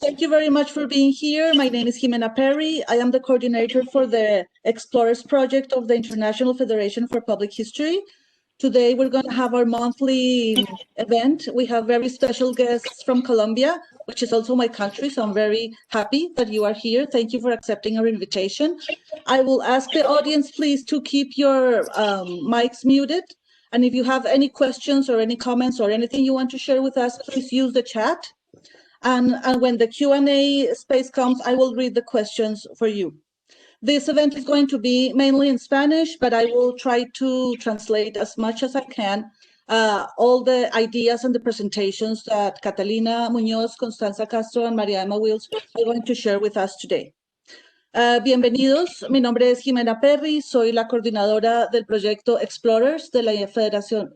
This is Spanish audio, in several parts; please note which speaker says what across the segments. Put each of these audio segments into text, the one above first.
Speaker 1: Thank you very much for being here. My name is Jimena Perry. I am the coordinator for the Explorers Project of the International Federation for Public History. Today, we're going to have our monthly event. We have very special guests from Colombia, which is also my country, so I'm very happy that you are here. Thank you for accepting our invitation. I will ask the audience, please, to keep your mics muted. And if you have any questions or any comments or anything you want to share with us, please use the chat. And when the Q&A space comes, I will read the questions for you. This event is going to be mainly in Spanish, but I will try to translate as much as I can all the ideas and the presentations that Catalina Muñoz, Constanza Castro, and María Emma Wills are going to share with us today. Bienvenidos, mi nombre es Jimena Perry, soy la coordinadora del proyecto Explorers de la Federación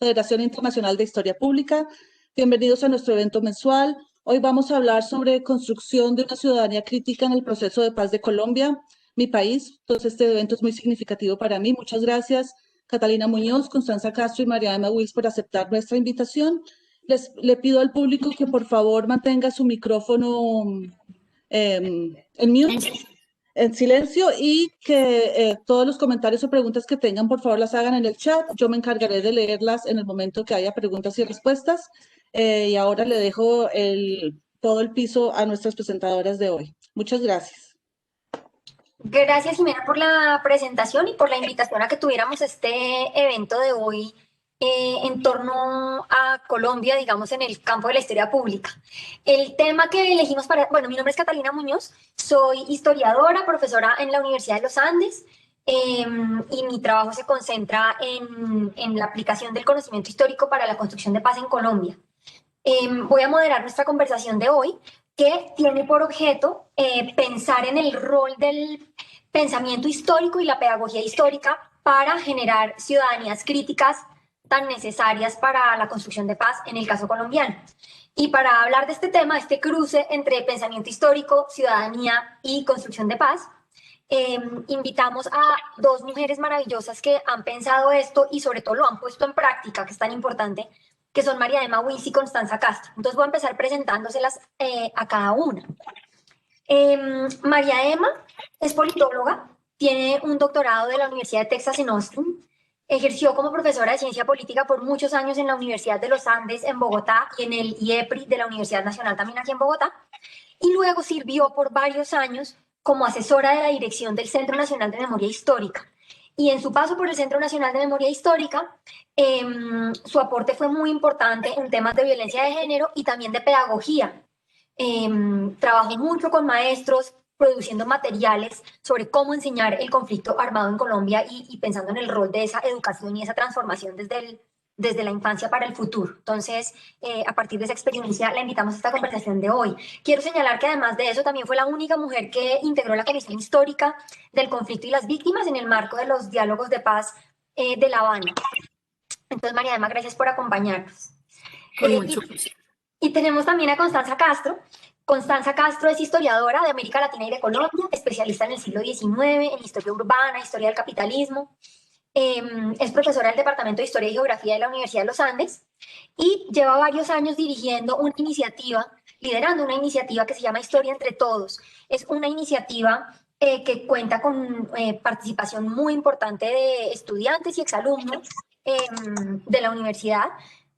Speaker 1: Internacional de Historia Pública. Bienvenidos a nuestro evento mensual. Hoy vamos a hablar sobre construcción de una ciudadanía crítica en el proceso de paz de Colombia, mi país. Entonces, este evento es muy significativo para mí. Muchas gracias, Catalina Muñoz, Constanza Castro y María Emma Wills, por aceptar nuestra invitación. Le pido al público que por favor mantenga su micrófono en mute, en silencio, y que todos los comentarios o preguntas que tengan, por favor, las hagan en el chat. Yo me encargaré de leerlas en el momento que haya preguntas y respuestas. Y ahora le dejo todo el piso a nuestras presentadoras de hoy. Muchas gracias.
Speaker 2: Gracias, Jimena, por la presentación y por la invitación a que tuviéramos este evento de hoy en torno a Colombia, digamos, en el campo de la historia pública. El tema que elegimos mi nombre es Catalina Muñoz, soy historiadora, profesora en la Universidad de los Andes, y mi trabajo se concentra en la aplicación del conocimiento histórico para la construcción de paz en Colombia. Voy a moderar nuestra conversación de hoy, que tiene por objeto pensar en el rol del pensamiento histórico y la pedagogía histórica para generar ciudadanías críticas tan necesarias para la construcción de paz en el caso colombiano. Y para hablar de este tema, este cruce entre pensamiento histórico, ciudadanía y construcción de paz, invitamos a dos mujeres maravillosas que han pensado esto y sobre todo lo han puesto en práctica, que es tan importante, que son María Emma Wills y Constanza Castro. Entonces voy a empezar presentándoselas a cada una. María Emma es politóloga, tiene un doctorado de la Universidad de Texas en Austin, ejerció como profesora de ciencia política por muchos años en la Universidad de los Andes en Bogotá y en el IEPRI de la Universidad Nacional también aquí en Bogotá, y luego sirvió por varios años como asesora de la dirección del Centro Nacional de Memoria Histórica. Y en su paso por el Centro Nacional de Memoria Histórica, su aporte fue muy importante en temas de violencia de género y también de pedagogía. Trabajó mucho con maestros, produciendo materiales sobre cómo enseñar el conflicto armado en Colombia y pensando en el rol de esa educación y esa transformación desde la infancia para el futuro. Entonces, a partir de esa experiencia, la invitamos a esta conversación de hoy. Quiero señalar que además de eso, también fue la única mujer que integró la Comisión Histórica del Conflicto y las Víctimas en el marco de los diálogos de paz de La Habana. Entonces, María Emma, gracias por acompañarnos. Y tenemos también a Constanza Castro. Constanza Castro es historiadora de América Latina y de Colombia, especialista en el siglo XIX, en historia urbana, historia del capitalismo. Es profesora del Departamento de Historia y Geografía de la Universidad de los Andes y lleva varios años dirigiendo una iniciativa, liderando una iniciativa que se llama Historia entre Todos. Es una iniciativa que cuenta con participación muy importante de estudiantes y exalumnos de la universidad.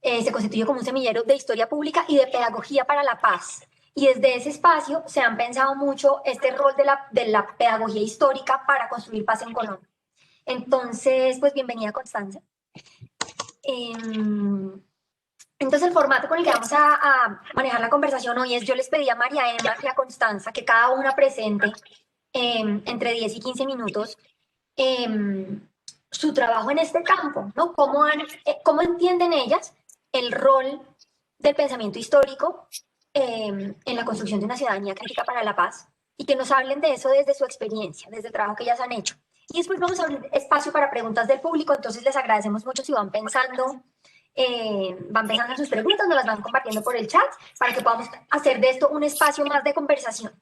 Speaker 2: Se constituye como un semillero de historia pública y de pedagogía para la paz. Y desde ese espacio se han pensado mucho este rol de la pedagogía histórica para construir paz en Colombia. Entonces, pues bienvenida, Constanza. Entonces, el formato con el que vamos a manejar la conversación hoy es: yo les pedí a María Emma y a Constanza que cada una presente entre 10 y 15 minutos su trabajo en este campo, ¿no? ¿Cómo entienden ellas el rol del pensamiento histórico en la construcción de una ciudadanía crítica para la paz? Y que nos hablen de eso desde su experiencia, desde el trabajo que ellas han hecho. Y después vamos a abrir espacio para preguntas del público. Entonces les agradecemos mucho si van pensando en sus preguntas, nos las van compartiendo por el chat para que podamos hacer de esto un espacio más de conversación.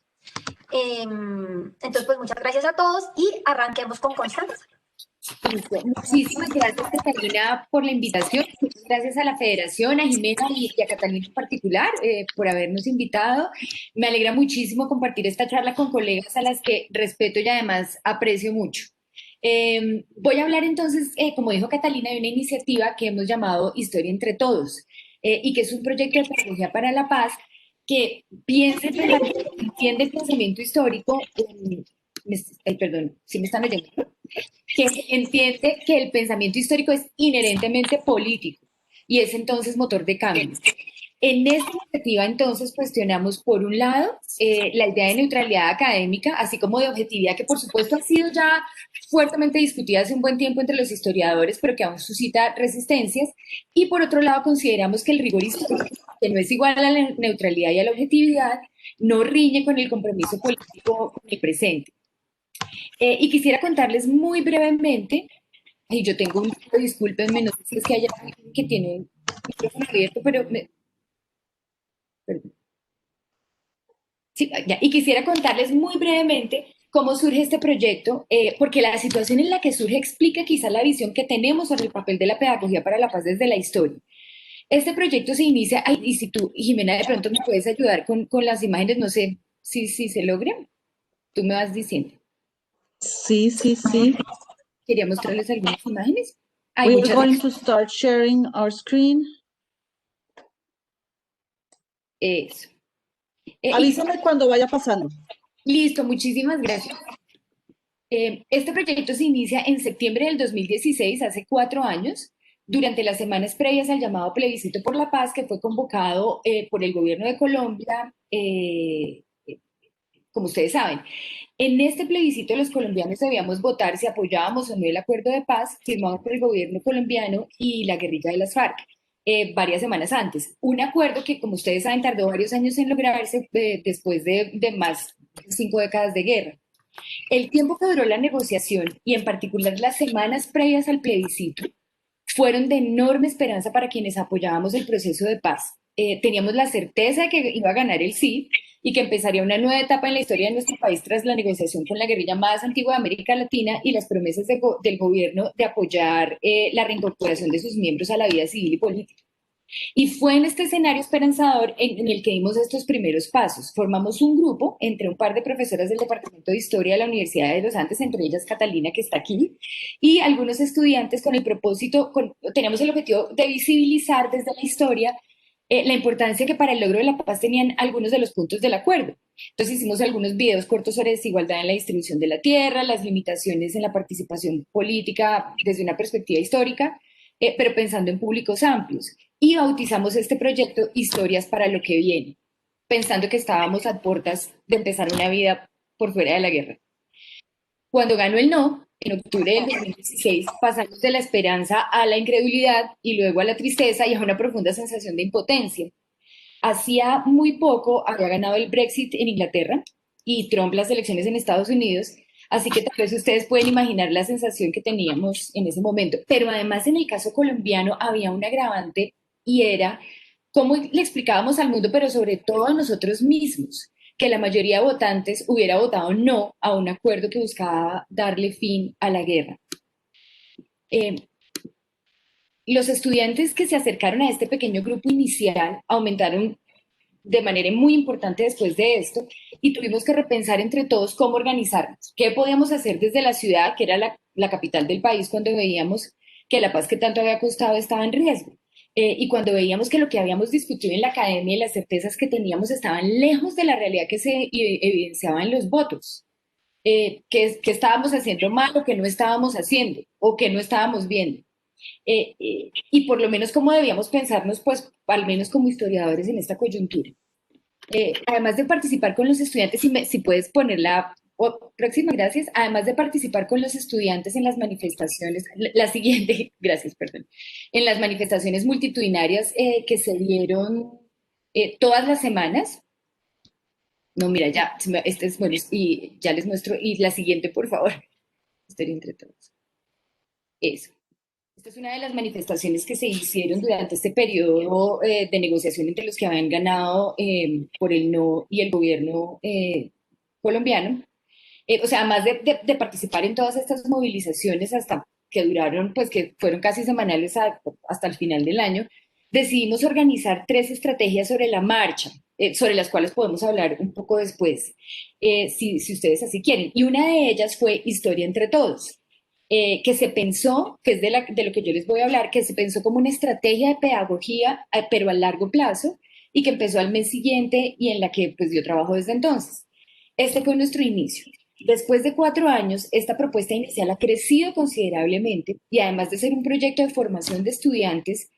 Speaker 2: Entonces, pues muchas gracias a todos y arranquemos con Constanza.
Speaker 3: Listo. Muchísimas gracias, Catalina, por la invitación. Muchas gracias a la Federación, a Jimena y a Catalina en particular por habernos invitado. Me alegra muchísimo compartir esta charla con colegas a las que respeto y además aprecio mucho. Voy a hablar entonces, como dijo Catalina, de una iniciativa que hemos llamado Historia entre Todos y que es un proyecto de pedagogía para la paz que piensa, entiende el pensamiento histórico. Ay, perdón, si me están oyendo, que entiende que el pensamiento histórico es inherentemente político y es entonces motor de cambio. En esta iniciativa, entonces, cuestionamos, por un lado, la idea de neutralidad académica, así como de objetividad, que por supuesto ha sido ya fuertemente discutida hace un buen tiempo entre los historiadores, pero que aún suscita resistencias. Y por otro lado, consideramos que el rigor histórico, que no es igual a la neutralidad y a la objetividad, no riñe con el compromiso político con el presente. Y quisiera contarles muy brevemente, y yo tengo un, discúlpenme, no sé si es que hay alguien que tiene un micrófono abierto, pero perdón. Sí, ya, y quisiera contarles muy brevemente cómo surge este proyecto, porque la situación en la que surge explica quizá la visión que tenemos sobre el papel de la pedagogía para la paz desde la historia. Este proyecto se inicia, ay, y si tú, Jimena, de pronto me puedes ayudar con las imágenes, no sé si se logra, tú me vas diciendo.
Speaker 1: Sí, sí, sí.
Speaker 3: Quería mostrarles algunas imágenes. Ay,
Speaker 1: We are
Speaker 3: muchas
Speaker 1: going
Speaker 3: gracias.
Speaker 1: to start sharing our screen.
Speaker 3: Eso.
Speaker 1: Avísame cuando vaya pasando.
Speaker 3: Listo, muchísimas gracias. Este proyecto se inicia en septiembre del 2016, hace 4 años, durante las semanas previas al llamado plebiscito por la paz que fue convocado por el gobierno de Colombia, como ustedes saben. En este plebiscito los colombianos debíamos votar si apoyábamos o no el acuerdo de paz firmado por el gobierno colombiano y la guerrilla de las FARC. Varias semanas antes. Un acuerdo que, como ustedes saben, tardó varios años en lograrse después de más de 5 décadas de guerra. El tiempo que duró la negociación y en particular las semanas previas al plebiscito fueron de enorme esperanza para quienes apoyábamos el proceso de paz. Teníamos la certeza de que iba a ganar el sí y que empezaría una nueva etapa en la historia de nuestro país tras la negociación con la guerrilla más antigua de América Latina y las promesas del gobierno de apoyar la reincorporación de sus miembros a la vida civil y política. Y fue en este escenario esperanzador en el que dimos estos primeros pasos. Formamos un grupo entre un par de profesoras del Departamento de Historia de la Universidad de los Andes, entre ellas Catalina, que está aquí, y algunos estudiantes con el propósito, teníamos el objetivo de visibilizar desde la historia la importancia que para el logro de la paz tenían algunos de los puntos del acuerdo. Entonces hicimos algunos videos cortos sobre desigualdad en la distribución de la tierra, las limitaciones en la participación política desde una perspectiva histórica, pero pensando en públicos amplios. Y bautizamos este proyecto Historias para lo que viene, pensando que estábamos a puertas de empezar una vida por fuera de la guerra. Cuando ganó el no, en octubre del 2016, pasamos de la esperanza a la incredulidad y luego a la tristeza y a una profunda sensación de impotencia. Hacía muy poco había ganado el Brexit en Inglaterra y Trump las elecciones en Estados Unidos, así que tal vez ustedes pueden imaginar la sensación que teníamos en ese momento. Pero además en el caso colombiano había un agravante y era cómo le explicábamos al mundo, pero sobre todo a nosotros mismos, que la mayoría de votantes hubiera votado no a un acuerdo que buscaba darle fin a la guerra. Los estudiantes que se acercaron a este pequeño grupo inicial aumentaron de manera muy importante después de esto y tuvimos que repensar entre todos cómo organizarnos, qué podíamos hacer desde la ciudad, que era la capital del país, cuando veíamos que la paz que tanto había costado estaba en riesgo. Y cuando veíamos que lo que habíamos discutido en la academia y las certezas que teníamos estaban lejos de la realidad que se evidenciaba en los votos. Que estábamos haciendo mal o que no estábamos haciendo o que no estábamos viendo. Y por lo menos cómo debíamos pensarnos, pues, al menos como historiadores en esta coyuntura. Además de participar con los estudiantes, si puedes poner la próxima, gracias. Además de participar con los estudiantes en las manifestaciones, la siguiente, gracias, perdón, en las manifestaciones multitudinarias que se dieron todas las semanas. No, mira, ya, este es bueno, y ya les muestro. Y la siguiente, por favor. Historia entre todos. Eso. Esta es una de las manifestaciones que se hicieron durante este periodo de negociación entre los que habían ganado por el no y el gobierno colombiano. O sea, además de participar en todas estas movilizaciones, hasta que duraron, pues que fueron casi semanales hasta el final del año, decidimos organizar 3 estrategias sobre la marcha, sobre las cuales podemos hablar un poco después, si ustedes así quieren. Y una de ellas fue Historia entre Todos, que se pensó, que es de lo que yo les voy a hablar, que se pensó como una estrategia de pedagogía, pero a largo plazo, y que empezó al mes siguiente y en la que pues yo trabajo desde entonces. Este fue nuestro inicio. Después de 4 años, esta propuesta inicial ha crecido considerablemente y además de ser un proyecto de formación de estudiantes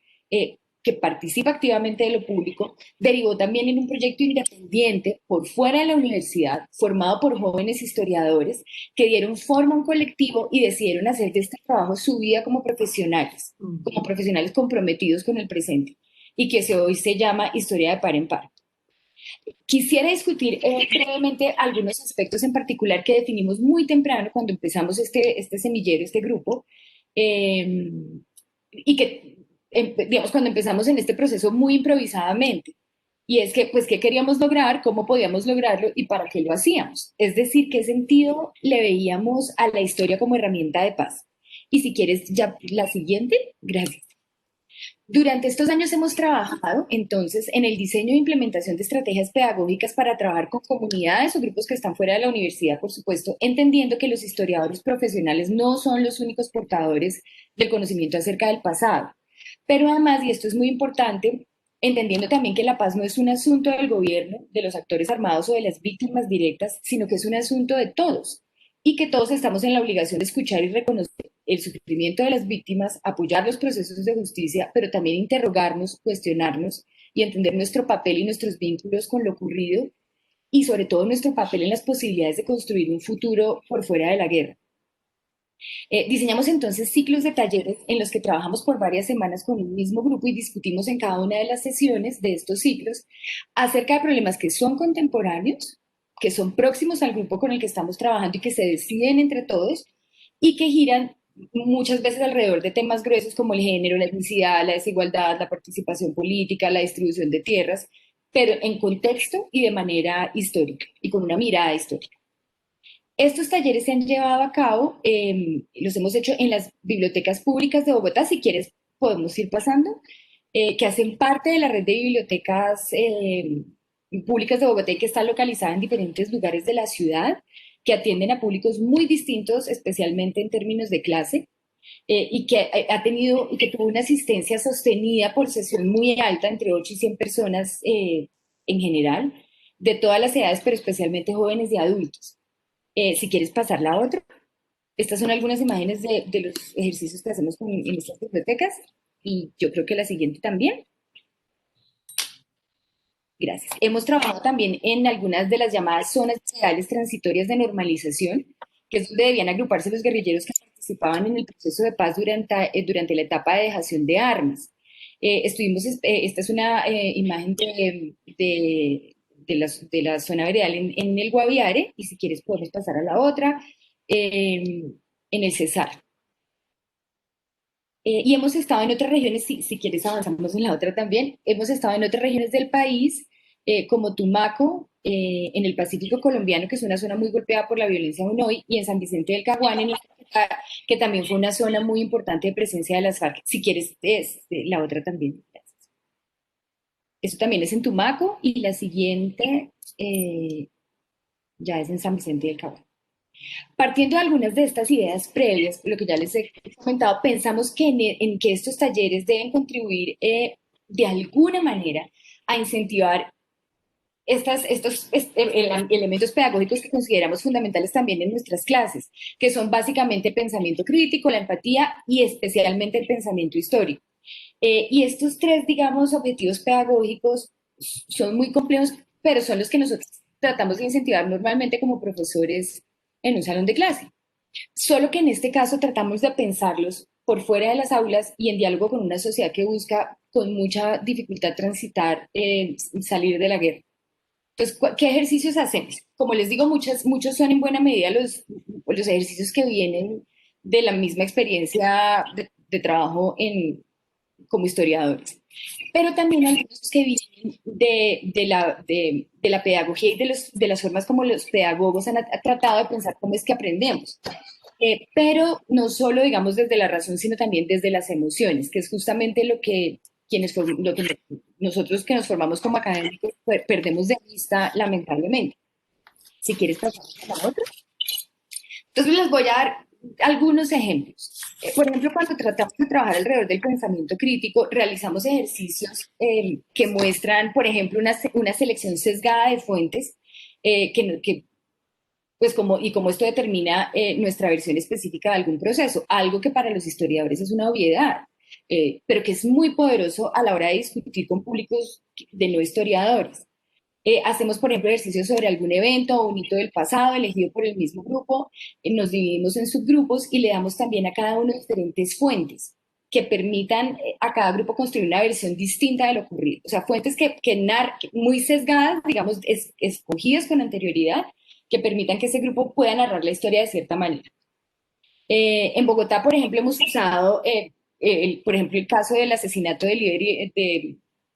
Speaker 3: que participa activamente de lo público, derivó también en un proyecto independiente por fuera de la universidad, formado por jóvenes historiadores que dieron forma a un colectivo y decidieron hacer de este trabajo su vida como profesionales comprometidos con el presente y que hoy se llama Historia de Par en Par. Quisiera discutir brevemente algunos aspectos en particular que definimos muy temprano cuando empezamos este semillero, este grupo, eh, y que, digamos, cuando empezamos en este proceso muy improvisadamente. Y es que, pues, ¿qué queríamos lograr? ¿Cómo podíamos lograrlo? ¿Y para qué lo hacíamos? Es decir, ¿qué sentido le veíamos a la historia como herramienta de paz? Y si quieres, ya la siguiente, gracias. Durante estos años hemos trabajado entonces en el diseño e implementación de estrategias pedagógicas para trabajar con comunidades o grupos que están fuera de la universidad, por supuesto, entendiendo que los historiadores profesionales no son los únicos portadores del conocimiento acerca del pasado. Pero además, y esto es muy importante, entendiendo también que la paz no es un asunto del gobierno, de los actores armados o de las víctimas directas, sino que es un asunto de todos y que todos estamos en la obligación de escuchar y reconocer el sufrimiento de las víctimas, apoyar los procesos de justicia, pero también interrogarnos, cuestionarnos y entender nuestro papel y nuestros vínculos con lo ocurrido y sobre todo nuestro papel en las posibilidades de construir un futuro por fuera de la guerra. Diseñamos entonces ciclos de talleres en los que trabajamos por varias semanas con un mismo grupo y discutimos en cada una de las sesiones de estos ciclos acerca de problemas que son contemporáneos, que son próximos al grupo con el que estamos trabajando y que se deciden entre todos y que giran muchas veces alrededor de temas gruesos como el género, la etnicidad, la desigualdad, la participación política, la distribución de tierras, pero en contexto y de manera histórica y con una mirada histórica. Estos talleres se han llevado a cabo, los hemos hecho en las bibliotecas públicas de Bogotá, si quieres podemos ir pasando, que hacen parte de la red de bibliotecas públicas de Bogotá y que está localizada en diferentes lugares de la ciudad, que atienden a públicos muy distintos, especialmente en términos de clase, y que ha tenido y que tuvo una asistencia sostenida por sesión muy alta, entre 8 y 100 personas en general, de todas las edades, pero especialmente jóvenes y adultos. Si quieres pasar la otra. Estas son algunas imágenes de los ejercicios que hacemos en nuestras bibliotecas y yo creo que la siguiente también. Gracias. Hemos trabajado también en algunas de las llamadas zonas legales transitorias de normalización, que es donde debían agruparse los guerrilleros que participaban en el proceso de paz durante la etapa de dejación de armas. Esta es una imagen de la zona veredal en el Guaviare, y si quieres podemos pasar a la otra, en el Cesar. Y hemos estado en otras regiones, si quieres avanzamos en la otra también, hemos estado en otras regiones del país, como Tumaco, en el Pacífico colombiano, que es una zona muy golpeada por la violencia aún hoy, y en San Vicente del Caguán, que también fue una zona muy importante de presencia de las FARC. Si quieres, la otra también. Gracias. Eso también es en Tumaco, y la siguiente ya es en San Vicente del Caguán. Partiendo de algunas de estas ideas previas, lo que ya les he comentado, pensamos que en que estos talleres deben contribuir de alguna manera a incentivar estos elementos pedagógicos que consideramos fundamentales también en nuestras clases, que son básicamente pensamiento crítico, la empatía y especialmente el pensamiento histórico. Y estos 3, digamos, objetivos pedagógicos son muy complejos, pero son los que nosotros tratamos de incentivar normalmente como profesores en un salón de clase. Solo que en este caso tratamos de pensarlos por fuera de las aulas y en diálogo con una sociedad que busca con mucha dificultad transitar, salir de la guerra. Entonces, ¿qué ejercicios hacemos? Como les digo, muchos son en buena medida los ejercicios que vienen de la misma experiencia de trabajo como historiadores. Pero también hay algunos que vienen de la pedagogía y de las formas como los pedagogos han tratado de pensar cómo es que aprendemos. pero no solo, digamos, desde la razón, sino también desde las emociones, que es justamente lo que nosotros que nos formamos como académicos perdemos de vista, lamentablemente. Si quieres pasar a la otra. Entonces les voy a dar algunos ejemplos. Por ejemplo, cuando tratamos de trabajar alrededor del pensamiento crítico, realizamos ejercicios que muestran, por ejemplo, una selección sesgada de fuentes pues como esto determina nuestra versión específica de algún proceso, algo que para los historiadores es una obviedad, pero que es muy poderoso a la hora de discutir con públicos de no historiadores. Hacemos, por ejemplo, ejercicios sobre algún evento o un hito del pasado elegido por el mismo grupo, nos dividimos en subgrupos y le damos también a cada uno diferentes fuentes que permitan a cada grupo construir una versión distinta de lo ocurrido. O sea, fuentes muy sesgadas, digamos, escogidas con anterioridad, que permitan que ese grupo pueda narrar la historia de cierta manera. En Bogotá, por ejemplo, hemos usado, por ejemplo, el caso del asesinato del líder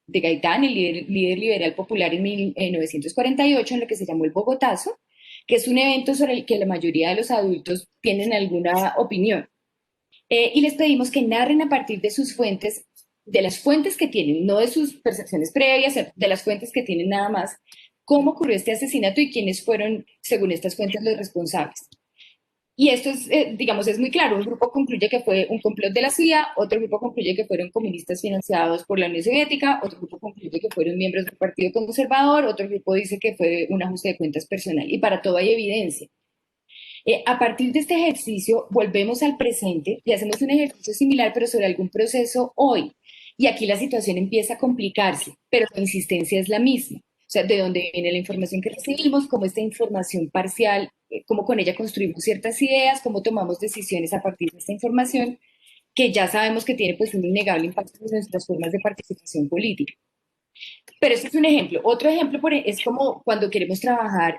Speaker 3: de Gaitán, el líder liberal popular en 1948, en lo que se llamó el Bogotazo, que es un evento sobre el que la mayoría de los adultos tienen alguna opinión. Y les pedimos que narren a partir de sus fuentes, de las fuentes que tienen, no de sus percepciones previas, de las fuentes que tienen nada más, cómo ocurrió este asesinato y quiénes fueron, según estas fuentes, los responsables. Y esto es, digamos, es muy claro. Un grupo concluye que fue un complot de la CIA, otro grupo concluye que fueron comunistas financiados por la Unión Soviética, otro grupo concluye que fueron miembros del Partido Conservador, otro grupo dice que fue un ajuste de cuentas personal. Y para todo hay evidencia. A partir de este ejercicio, volvemos al presente y hacemos un ejercicio similar, pero sobre algún proceso hoy. Y aquí la situación empieza a complicarse, pero la insistencia es la misma. O sea, de dónde viene la información que recibimos, cómo esta información parcial, cómo con ella construimos ciertas ideas, cómo tomamos decisiones a partir de esta información, que ya sabemos que tiene pues un innegable impacto en nuestras formas de participación política. Pero ese es un ejemplo. Otro ejemplo es como cuando queremos trabajar,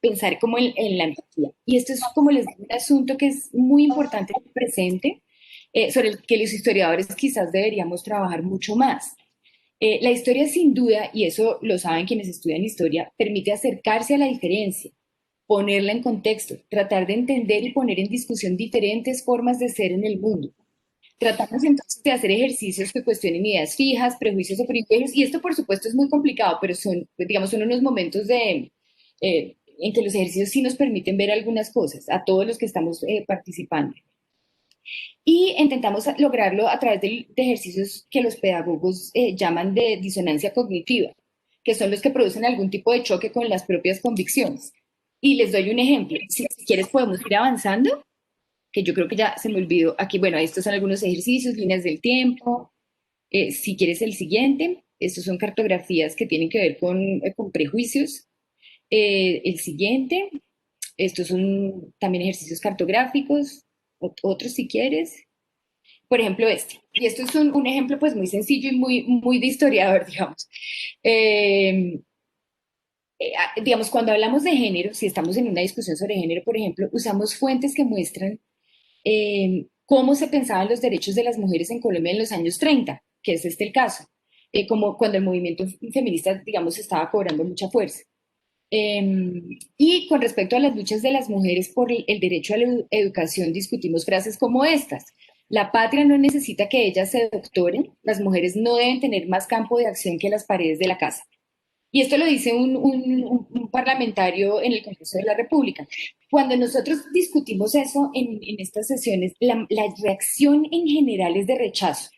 Speaker 3: pensar como en la empatía. Y esto es como les digo, un asunto que es muy importante en el presente, sobre el que los historiadores quizás deberíamos trabajar mucho más. La historia sin duda, y eso lo saben quienes estudian historia, permite acercarse a la diferencia, ponerla en contexto, tratar de entender y poner en discusión diferentes formas de ser en el mundo. Tratamos entonces de hacer ejercicios que cuestionen ideas fijas, prejuicios o privilegios, y esto por supuesto es muy complicado, pero son, digamos, son unos momentos en que los ejercicios sí nos permiten ver algunas cosas a todos los que estamos participando. Y intentamos lograrlo a través de ejercicios que los pedagogos llaman de disonancia cognitiva, que son los que producen algún tipo de choque con las propias convicciones. Y les doy un ejemplo. Si quieres podemos ir avanzando, que yo creo que ya se me olvidó. Aquí, bueno, estos son algunos ejercicios, líneas del tiempo. Si quieres el siguiente, estos son cartografías que tienen que ver con prejuicios. El siguiente, estos son también ejercicios cartográficos. Otros si quieres. Por ejemplo, este. Y esto es un ejemplo pues muy sencillo y muy de historiador, digamos. Digamos, cuando hablamos de género, si estamos en una discusión sobre género, por ejemplo, usamos fuentes que muestran cómo se pensaban los derechos de las mujeres en Colombia en los años 30, que es este el caso, como cuando el movimiento feminista, digamos, estaba cobrando mucha fuerza. Y con respecto a las luchas de las mujeres por el derecho a la educación, discutimos frases como estas. La patria no necesita que ellas se doctoren, las mujeres no deben tener más campo de acción que las paredes de la casa. Y esto lo dice un parlamentario en el Congreso de la República. Cuando nosotros discutimos eso en estas sesiones, la reacción en general es de rechazo.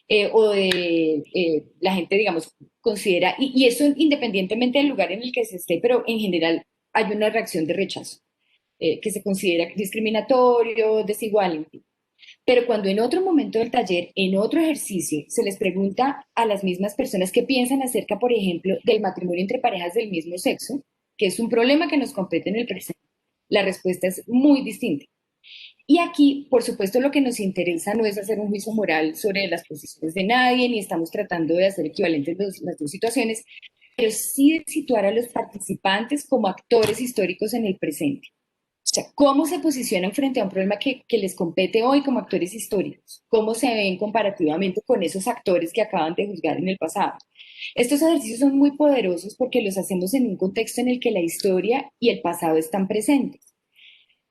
Speaker 3: La gente, digamos, considera, y eso independientemente del lugar en el que se esté, pero en general hay una reacción de rechazo, que se considera discriminatorio, desigual, en fin. Pero cuando en otro momento del taller, en otro ejercicio, se les pregunta a las mismas personas qué piensan acerca, por ejemplo, del matrimonio entre parejas del mismo sexo, que es un problema que nos compete en el presente, la respuesta es muy distinta. Y aquí, por supuesto, lo que nos interesa no es hacer un juicio moral sobre las posiciones de nadie, ni estamos tratando de hacer equivalentes las dos situaciones, pero sí de situar a los participantes como actores históricos en el presente. O sea, ¿cómo se posicionan frente a un problema que les compete hoy como actores históricos? ¿Cómo se ven comparativamente con esos actores que acaban de juzgar en el pasado? Estos ejercicios son muy poderosos porque los hacemos en un contexto en el que la historia y el pasado están presentes.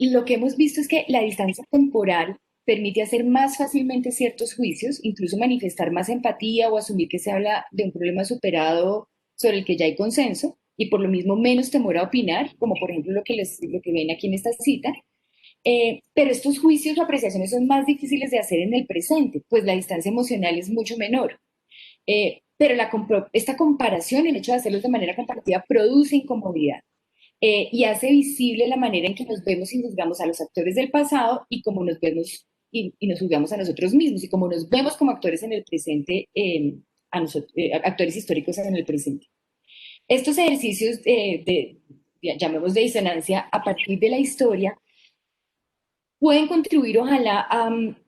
Speaker 3: lo que hemos visto es que la distancia temporal permite hacer más fácilmente ciertos juicios, incluso manifestar más empatía o asumir que se habla de un problema superado sobre el que ya hay consenso, y por lo mismo menos temor a opinar, como por ejemplo lo que ven aquí en esta cita. Pero estos juicios o apreciaciones son más difíciles de hacer en el presente, pues la distancia emocional es mucho menor. Pero esta comparación, el hecho de hacerlos de manera comparativa, produce incomodidad y hace visible la manera en que nos vemos y juzgamos a los actores del pasado y cómo nos vemos y nos juzgamos a nosotros mismos y cómo nos vemos como actores en el presente, actores históricos en el presente. Estos ejercicios llamemos de disonancia a partir de la historia, pueden contribuir, ojalá,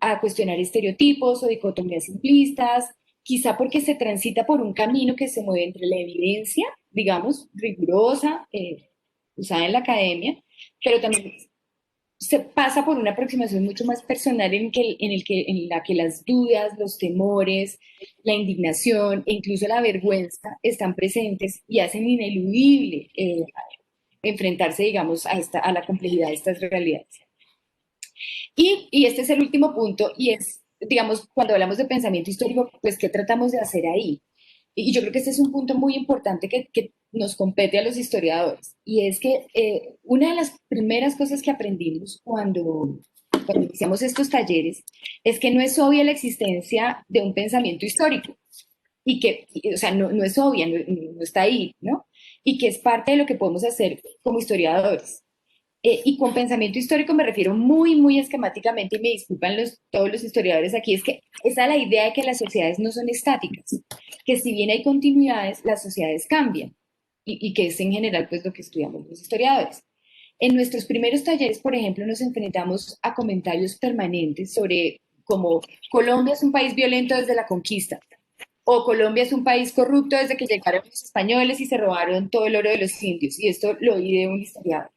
Speaker 3: a cuestionar estereotipos o dicotomías simplistas, quizá porque se transita por un camino que se mueve entre la evidencia, digamos, rigurosa, usada en la academia, pero también se pasa por una aproximación mucho más personal en la que las dudas, los temores, la indignación e incluso la vergüenza están presentes y hacen ineludible enfrentarse, digamos, a la complejidad de estas realidades. Y este es el último punto, y es, digamos, cuando hablamos de pensamiento histórico, pues, ¿qué tratamos de hacer ahí? Y yo creo que este es un punto muy importante que nos compete a los historiadores, y es que una de las primeras cosas que aprendimos cuando iniciamos estos talleres es que no es obvia la existencia de un pensamiento histórico, o sea, no es obvia, no está ahí, ¿no? Y que es parte de lo que podemos hacer como historiadores. Y con pensamiento histórico me refiero muy, muy esquemáticamente, y me disculpan todos los historiadores aquí, es que esa es la idea de que las sociedades no son estáticas, que si bien hay continuidades, las sociedades cambian, y que es en general pues lo que estudiamos los historiadores. En nuestros primeros talleres, por ejemplo, nos enfrentamos a comentarios permanentes sobre cómo Colombia es un país violento desde la conquista, o Colombia es un país corrupto desde que llegaron los españoles y se robaron todo el oro de los indios, y esto lo oí de un historiador.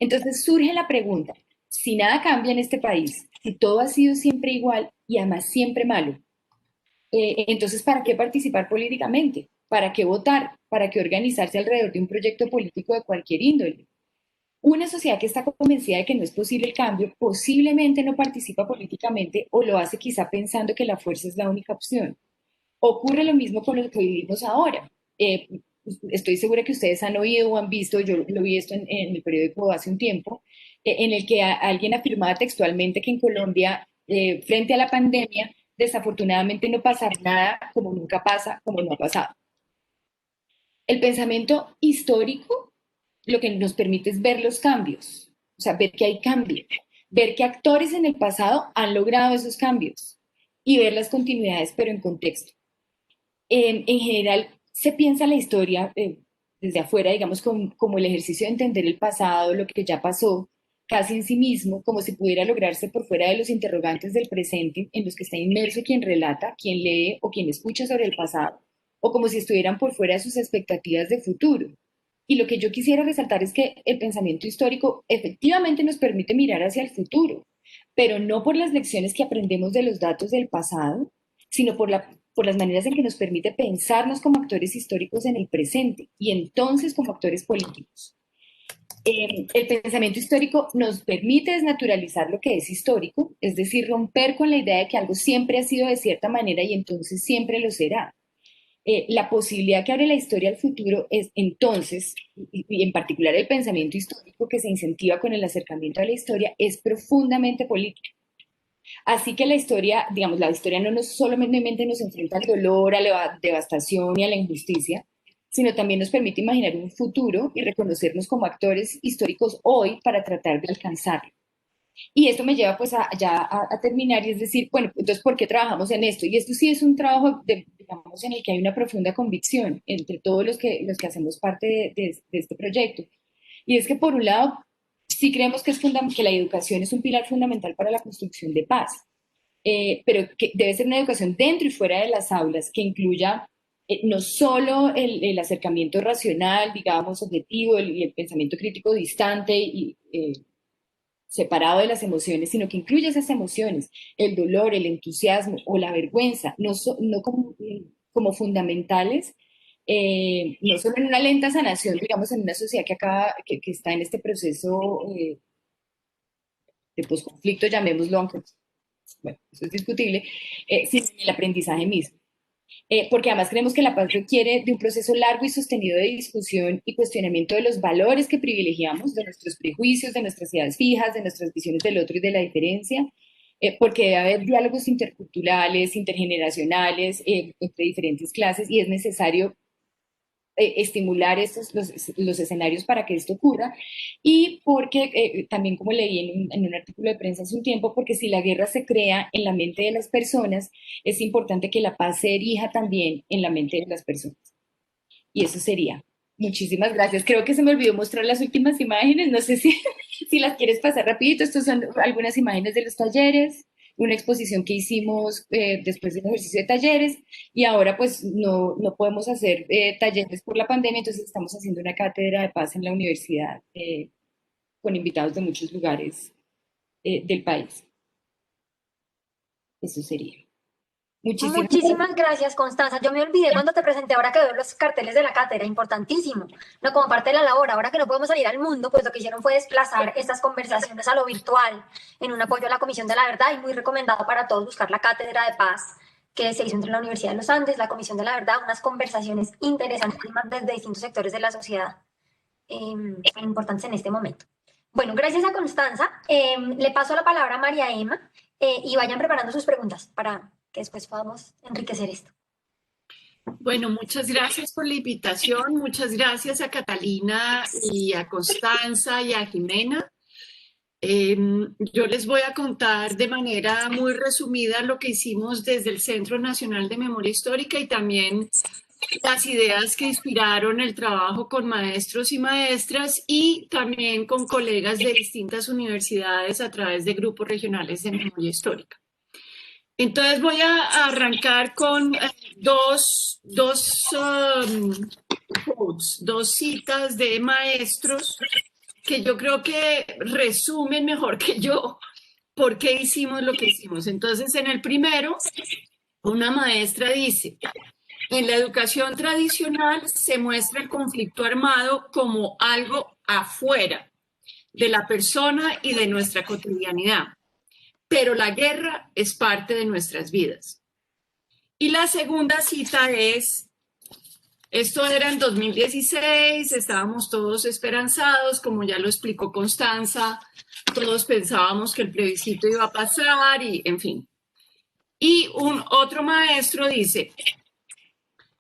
Speaker 3: Entonces surge la pregunta, si nada cambia en este país, si todo ha sido siempre igual y además siempre malo, entonces ¿para qué participar políticamente? ¿Para qué votar? ¿Para qué organizarse alrededor de un proyecto político de cualquier índole? Una sociedad que está convencida de que no es posible el cambio posiblemente no participa políticamente o lo hace quizá pensando que la fuerza es la única opción. Ocurre lo mismo con lo que vivimos ahora. Estoy segura que ustedes han oído o han visto, yo lo vi esto en el periódico hace un tiempo, en el que alguien afirmaba textualmente que en Colombia, frente a la pandemia, desafortunadamente no pasa nada como nunca pasa, como no ha pasado. El pensamiento histórico lo que nos permite es ver los cambios, o sea, ver que hay cambios, ver que actores en el pasado han logrado esos cambios y ver las continuidades, pero en contexto. En general, se piensa la historia desde afuera, digamos, como el ejercicio de entender el pasado, lo que ya pasó, casi en sí mismo, como si pudiera lograrse por fuera de los interrogantes del presente en los que está inmerso quien relata, quien lee o quien escucha sobre el pasado, o como si estuvieran por fuera de sus expectativas de futuro. Y lo que yo quisiera resaltar es que el pensamiento histórico efectivamente nos permite mirar hacia el futuro, pero no por las lecciones que aprendemos de los datos del pasado, sino por las maneras en que nos permite pensarnos como actores históricos en el presente y entonces como actores políticos. El pensamiento histórico nos permite desnaturalizar lo que es histórico, es decir, romper con la idea de que algo siempre ha sido de cierta manera y entonces siempre lo será. La posibilidad que abre la historia al futuro es entonces, y en particular el pensamiento histórico que se incentiva con el acercamiento a la historia, es profundamente político. Así que la historia, digamos, la historia no solamente nos enfrenta al dolor, a la devastación y a la injusticia, sino también nos permite imaginar un futuro y reconocernos como actores históricos hoy para tratar de alcanzarlo. Y esto me lleva pues a terminar y es decir, bueno, entonces, ¿por qué trabajamos en esto? Y esto sí es un trabajo, digamos, en el que hay una profunda convicción entre todos los que hacemos parte de este proyecto. Y es que por un lado, sí creemos que la educación es un pilar fundamental para la construcción de paz, pero que debe ser una educación dentro y fuera de las aulas que incluya no solo el acercamiento racional, digamos, objetivo, el pensamiento crítico distante y separado de las emociones, sino que incluye esas emociones, el dolor, el entusiasmo o la vergüenza, no como fundamentales, no solo en una lenta sanación, digamos, en una sociedad que está en este proceso de posconflicto, llamémoslo, aunque, bueno, eso es discutible, sino en el aprendizaje mismo. Porque además creemos que la paz requiere de un proceso largo y sostenido de discusión y cuestionamiento de los valores que privilegiamos, de nuestros prejuicios, de nuestras ideas fijas, de nuestras visiones del otro y de la diferencia, porque debe haber diálogos interculturales, intergeneracionales, entre diferentes clases, y es necesario estimular los escenarios para que esto ocurra, y porque también, como leí en un artículo de prensa hace un tiempo, porque si la guerra se crea en la mente de las personas, es importante que la paz se erija también en la mente de las personas. Y eso sería. Muchísimas gracias. Creo que se me olvidó mostrar las últimas imágenes, no sé si las quieres pasar rapidito. Estas son algunas imágenes de los talleres, una exposición que hicimos después del ejercicio de talleres, y ahora pues no podemos hacer talleres por la pandemia, entonces estamos haciendo una cátedra de paz en la universidad con invitados de muchos lugares del país. Eso sería.
Speaker 2: Muchísimas gracias, Constanza. Yo me olvidé cuando te presenté, ahora que veo los carteles de la cátedra, importantísimo. No, como parte de la labor, ahora que no podemos salir al mundo, pues lo que hicieron fue desplazar estas conversaciones a lo virtual en un apoyo a la Comisión de la Verdad, y muy recomendado para todos buscar la cátedra de paz que se hizo entre la Universidad de los Andes, la Comisión de la Verdad, unas conversaciones interesantísimas desde distintos sectores de la sociedad, importantes en este momento. Bueno, gracias a Constanza. Le paso la palabra a María Emma y vayan preparando sus preguntas para que después podamos enriquecer esto.
Speaker 4: Bueno, muchas gracias por la invitación, muchas gracias a Catalina y a Constanza y a Jimena. Yo les voy a contar de manera muy resumida lo que hicimos desde el Centro Nacional de Memoria Histórica y también las ideas que inspiraron el trabajo con maestros y maestras y también con colegas de distintas universidades a través de grupos regionales de memoria histórica. Entonces voy a arrancar con dos citas de maestros que yo creo que resumen mejor que yo por qué hicimos lo que hicimos. Entonces, en el primero, una maestra dice: en la educación tradicional se muestra el conflicto armado como algo afuera de la persona y de nuestra cotidianidad, pero la guerra es parte de nuestras vidas. Y la segunda cita es: esto era en 2016, estábamos todos esperanzados, como ya lo explicó Constanza, todos pensábamos que el plebiscito iba a pasar y en fin. Y otro maestro dice: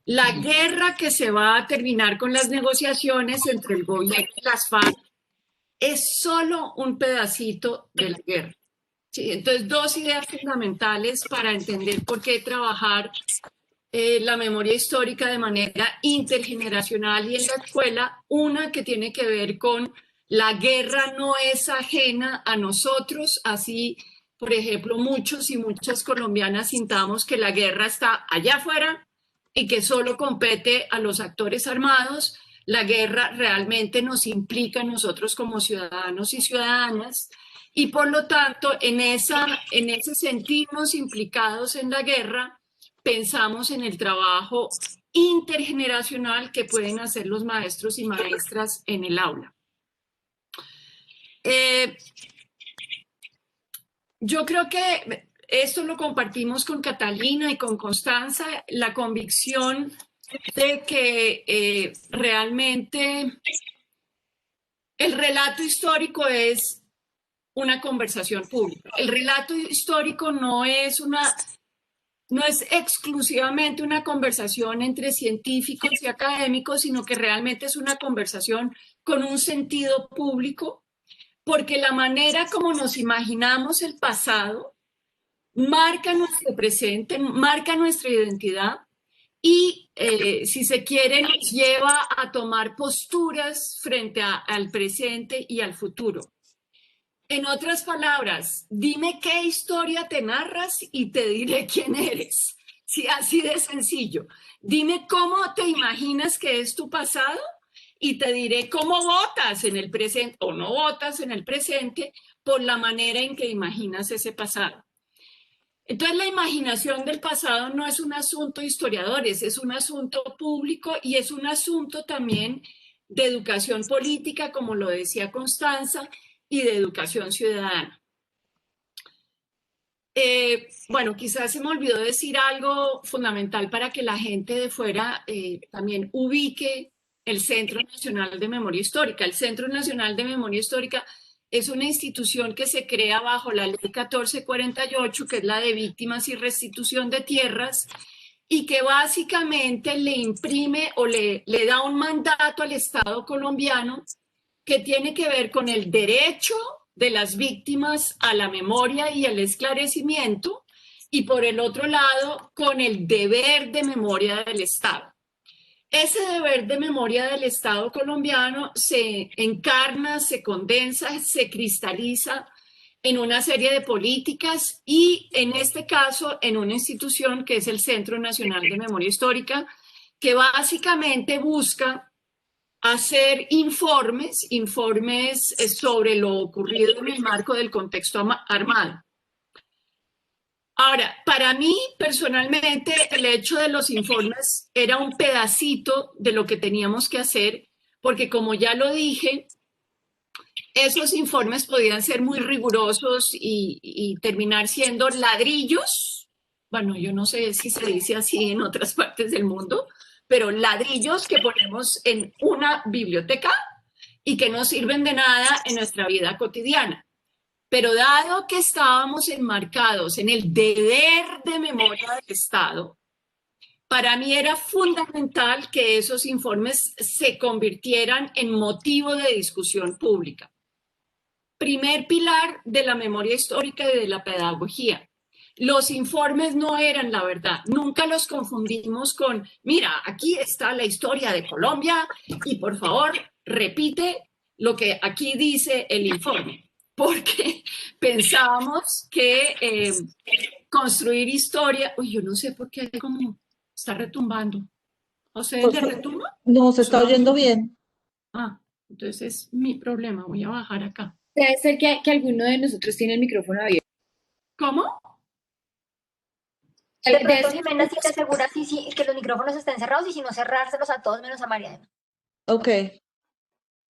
Speaker 4: la guerra que se va a terminar con las negociaciones entre el gobierno y las FARC es solo un pedacito de la guerra. Sí, entonces, dos ideas fundamentales para entender por qué trabajar la memoria histórica de manera intergeneracional y en la escuela. Una que tiene que ver con la guerra no es ajena a nosotros, así, por ejemplo, muchos y muchas colombianas sintamos que la guerra está allá afuera y que solo compete a los actores armados. La guerra realmente nos implica a nosotros como ciudadanos y ciudadanas, y por lo tanto, en ese sentirnos implicados en la guerra, pensamos en el trabajo intergeneracional que pueden hacer los maestros y maestras en el aula. Yo creo que esto lo compartimos con Catalina y con Constanza, la convicción de que realmente el relato histórico es una conversación pública. El relato histórico no es exclusivamente una conversación entre científicos y académicos, sino que realmente es una conversación con un sentido público, porque la manera como nos imaginamos el pasado marca nuestro presente, marca nuestra identidad y, si se quiere, nos lleva a tomar posturas frente al presente y al futuro. En otras palabras, dime qué historia te narras y te diré quién eres. Sí, así de sencillo. Dime cómo te imaginas que es tu pasado y te diré cómo votas en el presente o no votas en el presente por la manera en que imaginas ese pasado. Entonces, la imaginación del pasado no es un asunto de historiadores, es un asunto público y es un asunto también de educación política, como lo decía Constanza, y de educación ciudadana. Bueno, quizás se me olvidó decir algo fundamental para que la gente de fuera también ubique el Centro Nacional de Memoria Histórica. El Centro Nacional de Memoria Histórica es una institución que se crea bajo la Ley 1448, que es la de Víctimas y Restitución de Tierras, y que básicamente le imprime o le da un mandato al Estado colombiano que tiene que ver con el derecho de las víctimas a la memoria y el esclarecimiento, y por el otro lado, con el deber de memoria del Estado. Ese deber de memoria del Estado colombiano se encarna, se condensa, se cristaliza en una serie de políticas y, en este caso, en una institución que es el Centro Nacional de Memoria Histórica, que básicamente busca hacer informes sobre lo ocurrido en el marco del contexto armado. Ahora, para mí, personalmente, el hecho de los informes era un pedacito de lo que teníamos que hacer, porque como ya lo dije, esos informes podían ser muy rigurosos y terminar siendo ladrillos. Bueno, yo no sé si se dice así en otras partes del mundo, pero ladrillos que ponemos en una biblioteca y que no sirven de nada en nuestra vida cotidiana. Pero dado que estábamos enmarcados en el deber de memoria del Estado, para mí era fundamental que esos informes se convirtieran en motivo de discusión pública. Primer pilar de la memoria histórica y de la pedagogía. Los informes no eran la verdad, nunca los confundimos con, mira, aquí está la historia de Colombia y por favor repite lo que aquí dice el informe. Porque pensábamos que construir historia... Uy, yo no sé por qué como está retumbando. ¿A ustedes les retumba?
Speaker 1: No, se está oyendo bien.
Speaker 4: Ah, entonces es mi problema. Voy a bajar acá.
Speaker 3: Debe ser que alguno de nosotros tiene el micrófono abierto.
Speaker 4: ¿Cómo?
Speaker 2: De pronto, Jimena, si te aseguras que los micrófonos estén cerrados y si no, cerrárselos a todos menos a Mariana.
Speaker 1: Ok.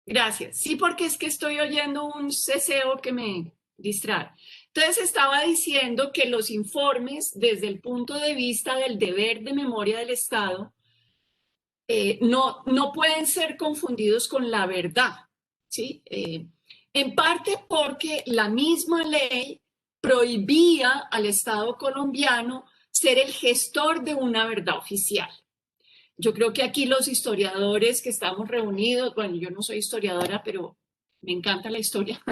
Speaker 4: Gracias. Sí, porque es que estoy oyendo un ceseo que me distrae. Entonces estaba diciendo que los informes, desde el punto de vista del deber de memoria del Estado, no pueden ser confundidos con la verdad, ¿sí? En parte porque la misma ley prohibía al Estado colombiano ser el gestor de una verdad oficial. Yo creo que aquí los historiadores que estamos reunidos, bueno, yo no soy historiadora, pero me encanta la historia.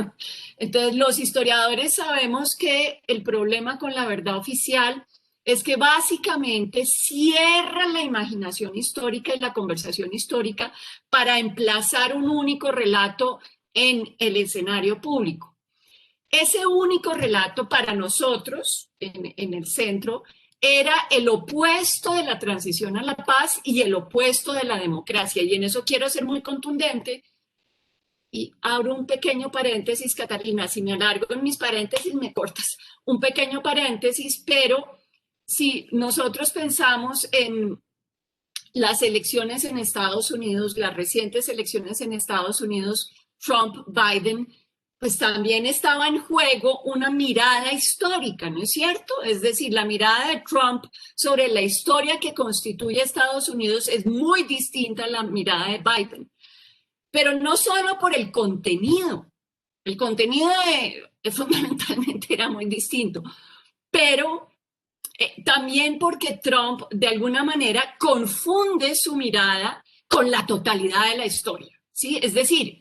Speaker 4: Entonces, los historiadores sabemos que el problema con la verdad oficial es que básicamente cierra la imaginación histórica y la conversación histórica para emplazar un único relato en el escenario público. Ese único relato para nosotros, en el centro, era el opuesto de la transición a la paz y el opuesto de la democracia. Y en eso quiero ser muy contundente. Y abro un pequeño paréntesis, Catalina, si me alargo en mis paréntesis me cortas. Un pequeño paréntesis, pero si nosotros pensamos en las elecciones en Estados Unidos, las recientes elecciones en Estados Unidos, Trump-Biden, pues también estaba en juego una mirada histórica, ¿no es cierto? Es decir, la mirada de Trump sobre la historia que constituye Estados Unidos es muy distinta a la mirada de Biden. Pero no solo por el contenido fundamentalmente era muy distinto, pero también porque Trump de alguna manera confunde su mirada con la totalidad de la historia, ¿sí? Es decir,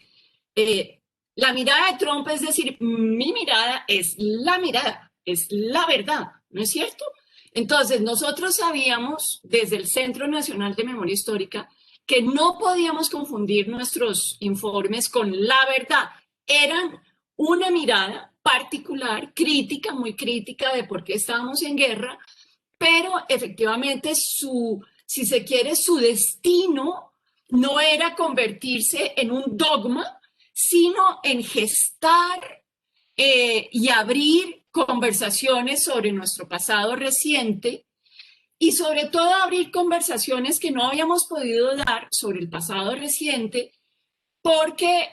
Speaker 4: la mirada de Trump es decir, mi mirada es la verdad, ¿no es cierto? Entonces, nosotros sabíamos desde el Centro Nacional de Memoria Histórica que no podíamos confundir nuestros informes con la verdad. Eran una mirada particular, crítica, muy crítica de por qué estábamos en guerra, pero efectivamente si se quiere, su destino no era convertirse en un dogma, sino en gestar y abrir conversaciones sobre nuestro pasado reciente y sobre todo abrir conversaciones que no habíamos podido dar sobre el pasado reciente porque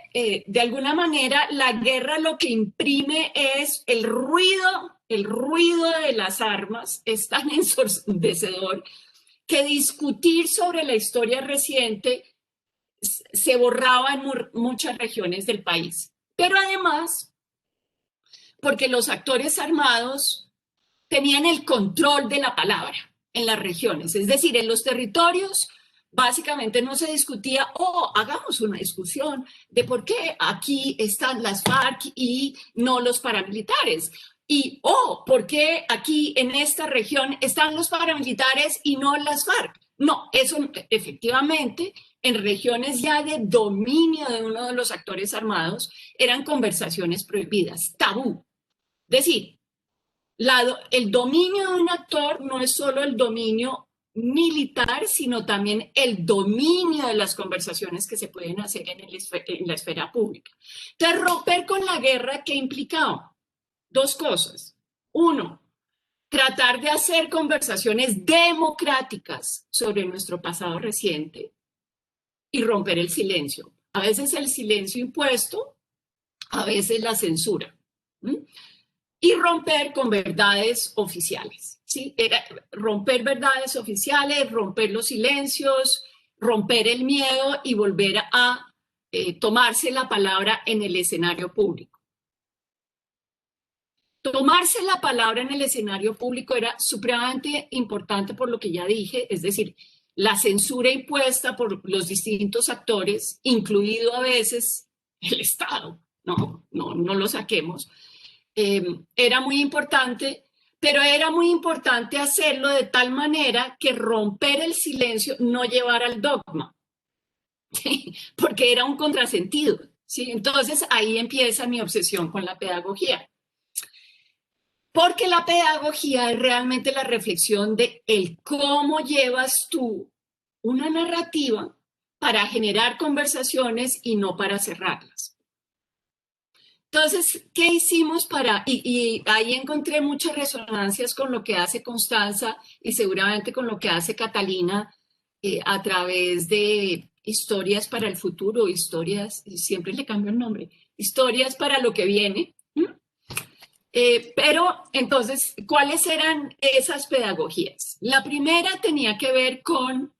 Speaker 4: de alguna manera la guerra lo que imprime es el ruido el ruido de las armas es tan ensordecedor que discutir sobre la historia reciente se borraba en muchas regiones del país. Pero además, porque los actores armados tenían el control de la palabra en las regiones, es decir, en los territorios básicamente no se discutía, hagamos una discusión de por qué aquí están las FARC y no los paramilitares. Y, ¿por qué aquí en esta región están los paramilitares y no las FARC? No, eso efectivamente en regiones ya de dominio de uno de los actores armados eran conversaciones prohibidas, tabú. Es decir, el dominio de un actor no es solo el dominio militar, sino también el dominio de las conversaciones que se pueden hacer en la esfera pública. Entonces, romper con la guerra, ¿qué implicaba? Dos cosas. Uno, tratar de hacer conversaciones democráticas sobre nuestro pasado reciente y romper el silencio. A veces el silencio impuesto, a veces la censura. Y romper con verdades oficiales, ¿sí? Romper verdades oficiales, romper los silencios, romper el miedo y volver a tomarse la palabra en el escenario público. Tomarse la palabra en el escenario público era supremamente importante por lo que ya dije, es decir, la censura impuesta por los distintos actores, incluido a veces el Estado, no lo saquemos. Era muy importante, pero era muy importante hacerlo de tal manera que romper el silencio no llevara al dogma, ¿sí? Porque era un contrasentido, ¿sí? Entonces ahí empieza mi obsesión con la pedagogía. Porque la pedagogía es realmente la reflexión de cómo llevas tú una narrativa para generar conversaciones y no para cerrarlas. Entonces, ¿qué hicimos y ahí encontré muchas resonancias con lo que hace Constanza y seguramente con lo que hace Catalina a través de historias para el futuro, siempre le cambio el nombre, historias para lo que viene. Pero entonces, ¿cuáles eran esas pedagogías? La primera tenía que ver con,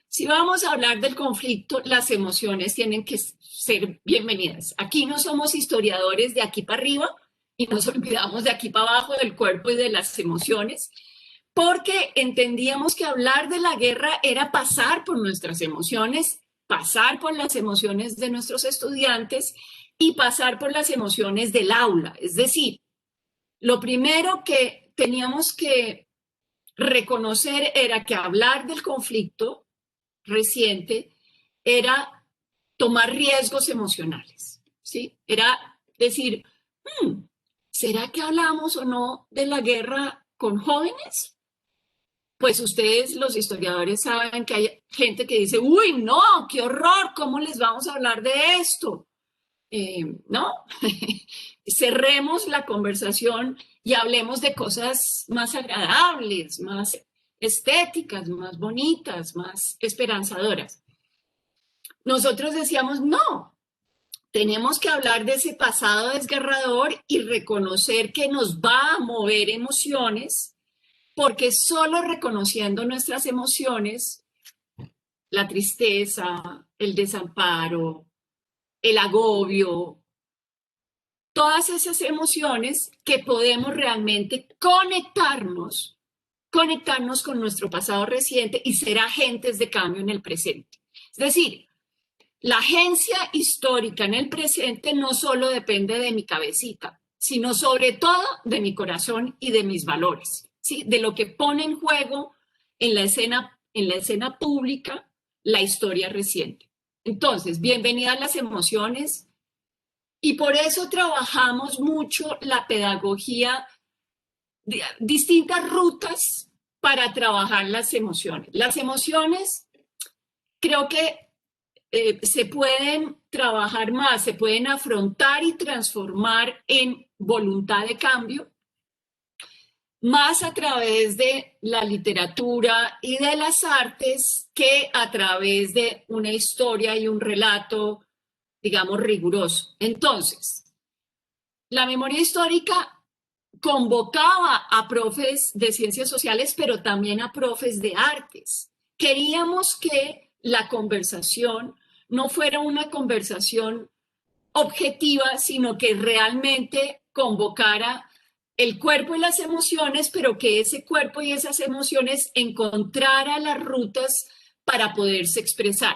Speaker 4: si vamos a hablar del conflicto, las emociones tienen que ser bienvenidas. Aquí no somos historiadores de aquí para arriba y nos olvidamos de aquí para abajo del cuerpo y de las emociones, porque entendíamos que hablar de la guerra era pasar por nuestras emociones, pasar por las emociones de nuestros estudiantes y pasar por las emociones del aula. Es decir, lo primero que teníamos que reconocer era que hablar del conflicto reciente era tomar riesgos emocionales, ¿sí? Era decir, ¿será que hablamos o no de la guerra con jóvenes? Pues ustedes, los historiadores, saben que hay gente que dice, uy, no, qué horror, ¿cómo les vamos a hablar de esto? ¿No? Cerremos la conversación y hablemos de cosas más agradables, más estéticas, más bonitas, más esperanzadoras. Nosotros decíamos, no, tenemos que hablar de ese pasado desgarrador y reconocer que nos va a mover emociones, porque solo reconociendo nuestras emociones, la tristeza, el desamparo, el agobio, todas esas emociones que podemos realmente conectarnos con nuestro pasado reciente y ser agentes de cambio en el presente. Es decir, la agencia histórica en el presente no solo depende de mi cabecita, sino sobre todo de mi corazón y de mis valores, ¿sí? De lo que pone en juego en la escena pública la historia reciente. Entonces, bienvenidas las emociones y por eso trabajamos mucho la pedagogía, distintas rutas para trabajar las emociones. Las emociones creo que se pueden trabajar más, se pueden afrontar y transformar en voluntad de cambio, más a través de la literatura y de las artes que a través de una historia y un relato, digamos, riguroso. Entonces, la memoria histórica convocaba a profes de ciencias sociales, pero también a profes de artes. Queríamos que la conversación no fuera una conversación objetiva, sino que realmente convocara el cuerpo y las emociones, pero que ese cuerpo y esas emociones encontrara las rutas para poderse expresar.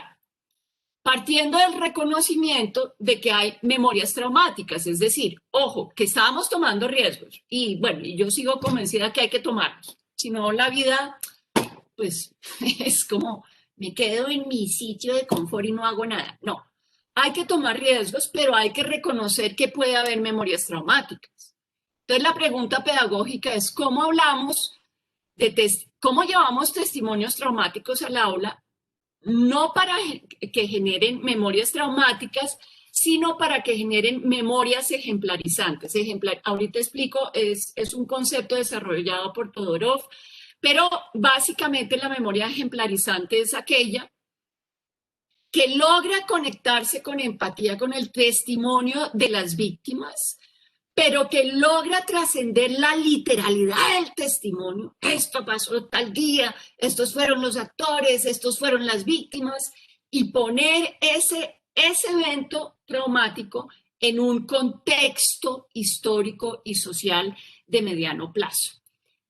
Speaker 4: Partiendo del reconocimiento de que hay memorias traumáticas, es decir, ojo, que estábamos tomando riesgos y bueno, y yo sigo convencida que hay que tomarlos, si no la vida, pues es como me quedo en mi sitio de confort y no hago nada. No, hay que tomar riesgos, pero hay que reconocer que puede haber memorias traumáticas. Entonces la pregunta pedagógica es cómo hablamos cómo llevamos testimonios traumáticos al aula, no para que generen memorias traumáticas, sino para que generen memorias ejemplarizantes. Ahorita explico, es un concepto desarrollado por Todorov, pero básicamente la memoria ejemplarizante es aquella que logra conectarse con empatía con el testimonio de las víctimas, pero que logra trascender la literalidad del testimonio. Esto pasó tal día, estos fueron los actores, estos fueron las víctimas, y poner ese evento traumático en un contexto histórico y social de mediano plazo.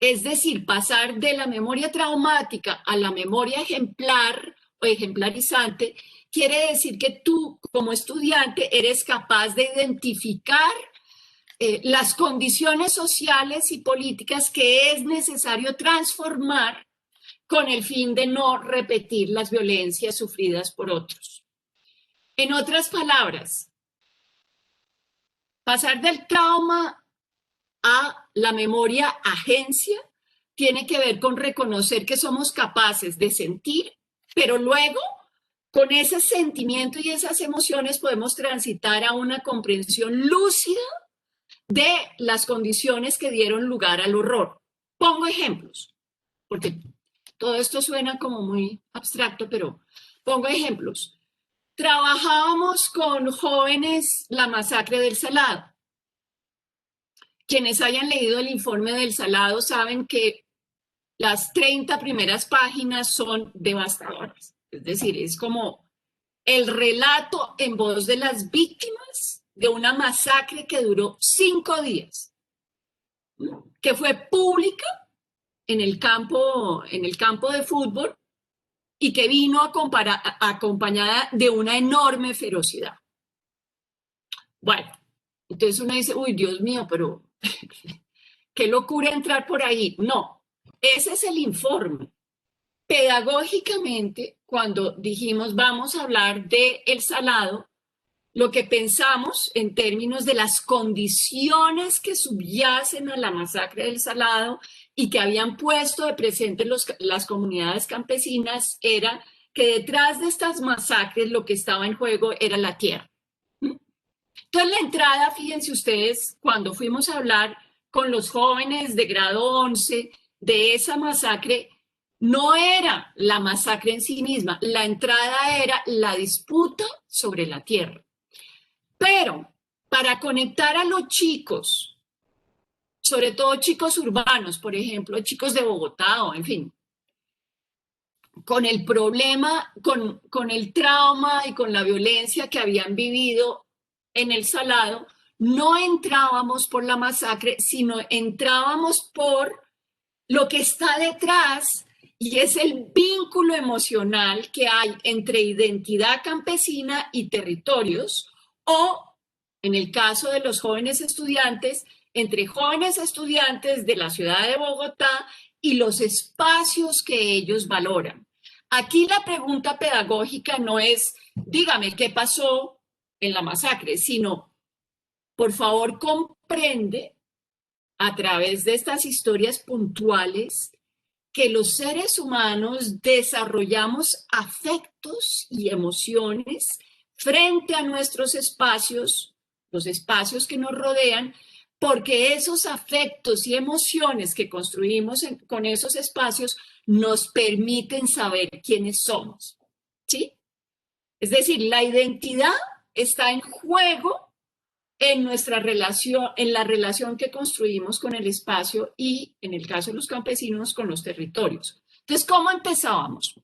Speaker 4: Es decir, pasar de la memoria traumática a la memoria ejemplar o ejemplarizante quiere decir que tú, como estudiante, eres capaz de identificar las condiciones sociales y políticas que es necesario transformar con el fin de no repetir las violencias sufridas por otros. En otras palabras, pasar del trauma a la memoria agencia tiene que ver con reconocer que somos capaces de sentir, pero luego con ese sentimiento y esas emociones podemos transitar a una comprensión lúcida de las condiciones que dieron lugar al horror. Pongo ejemplos, porque todo esto suena como muy abstracto, pero pongo ejemplos. Trabajábamos con jóvenes la masacre del Salado. Quienes hayan leído el informe del Salado saben que las 30 primeras páginas son devastadoras. Es decir, es como el relato en voz de las víctimas de una masacre que duró 5 días, que fue pública en el campo de fútbol y que vino acompañada de una enorme ferocidad. Bueno, entonces uno dice, uy, Dios mío, pero qué locura entrar por ahí. No, ese es el informe. Pedagógicamente, cuando dijimos vamos a hablar de El Salado, lo que pensamos en términos de las condiciones que subyacen a la masacre del Salado y que habían puesto de presente las comunidades campesinas era que detrás de estas masacres lo que estaba en juego era la tierra. Entonces la entrada, fíjense ustedes, cuando fuimos a hablar con los jóvenes de grado 11 de esa masacre, no era la masacre en sí misma, la entrada era la disputa sobre la tierra. Pero para conectar a los chicos, sobre todo chicos urbanos, por ejemplo, chicos de Bogotá o en fin, con el problema, con el trauma y con la violencia que habían vivido en El Salado, no entrábamos por la masacre, sino entrábamos por lo que está detrás y es el vínculo emocional que hay entre identidad campesina y territorios, o en el caso de los jóvenes estudiantes, entre jóvenes estudiantes de la ciudad de Bogotá y los espacios que ellos valoran. Aquí la pregunta pedagógica no es, dígame qué pasó en la masacre, sino, por favor, comprende a través de estas historias puntuales que los seres humanos desarrollamos afectos y emociones frente a nuestros espacios, los espacios que nos rodean, porque esos afectos y emociones que construimos con esos espacios nos permiten saber quiénes somos, ¿sí? Es decir, la identidad está en juego en nuestra relación, en la relación que construimos con el espacio y, en el caso de los campesinos, con los territorios. Entonces, ¿cómo empezábamos?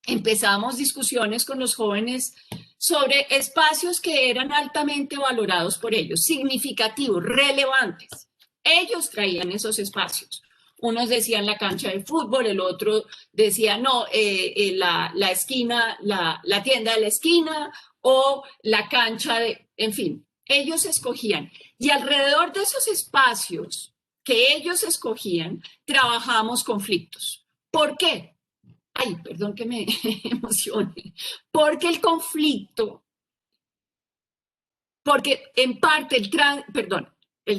Speaker 4: Empezamos discusiones con los jóvenes sobre espacios que eran altamente valorados por ellos, significativos, relevantes. Ellos traían esos espacios. Unos decían la cancha de fútbol, el otro decía, no, la esquina, la tienda de la esquina o la cancha de, en fin, ellos escogían. Y alrededor de esos espacios que ellos escogían, trabajamos conflictos. ¿Por qué? Ay, perdón que me emocione. Porque el conflicto, porque en parte el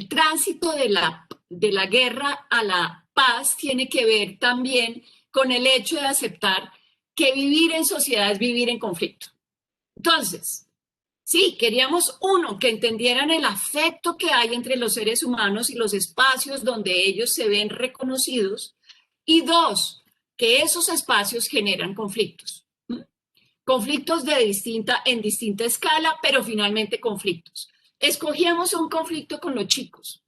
Speaker 4: tránsito de la guerra a la paz tiene que ver también con el hecho de aceptar que vivir en sociedad es vivir en conflicto. Entonces, sí, queríamos, uno, que entendieran el afecto que hay entre los seres humanos y los espacios donde ellos se ven reconocidos, y dos, que esos espacios generan conflictos. Conflictos en distinta escala, pero finalmente conflictos. Escogíamos un conflicto con los chicos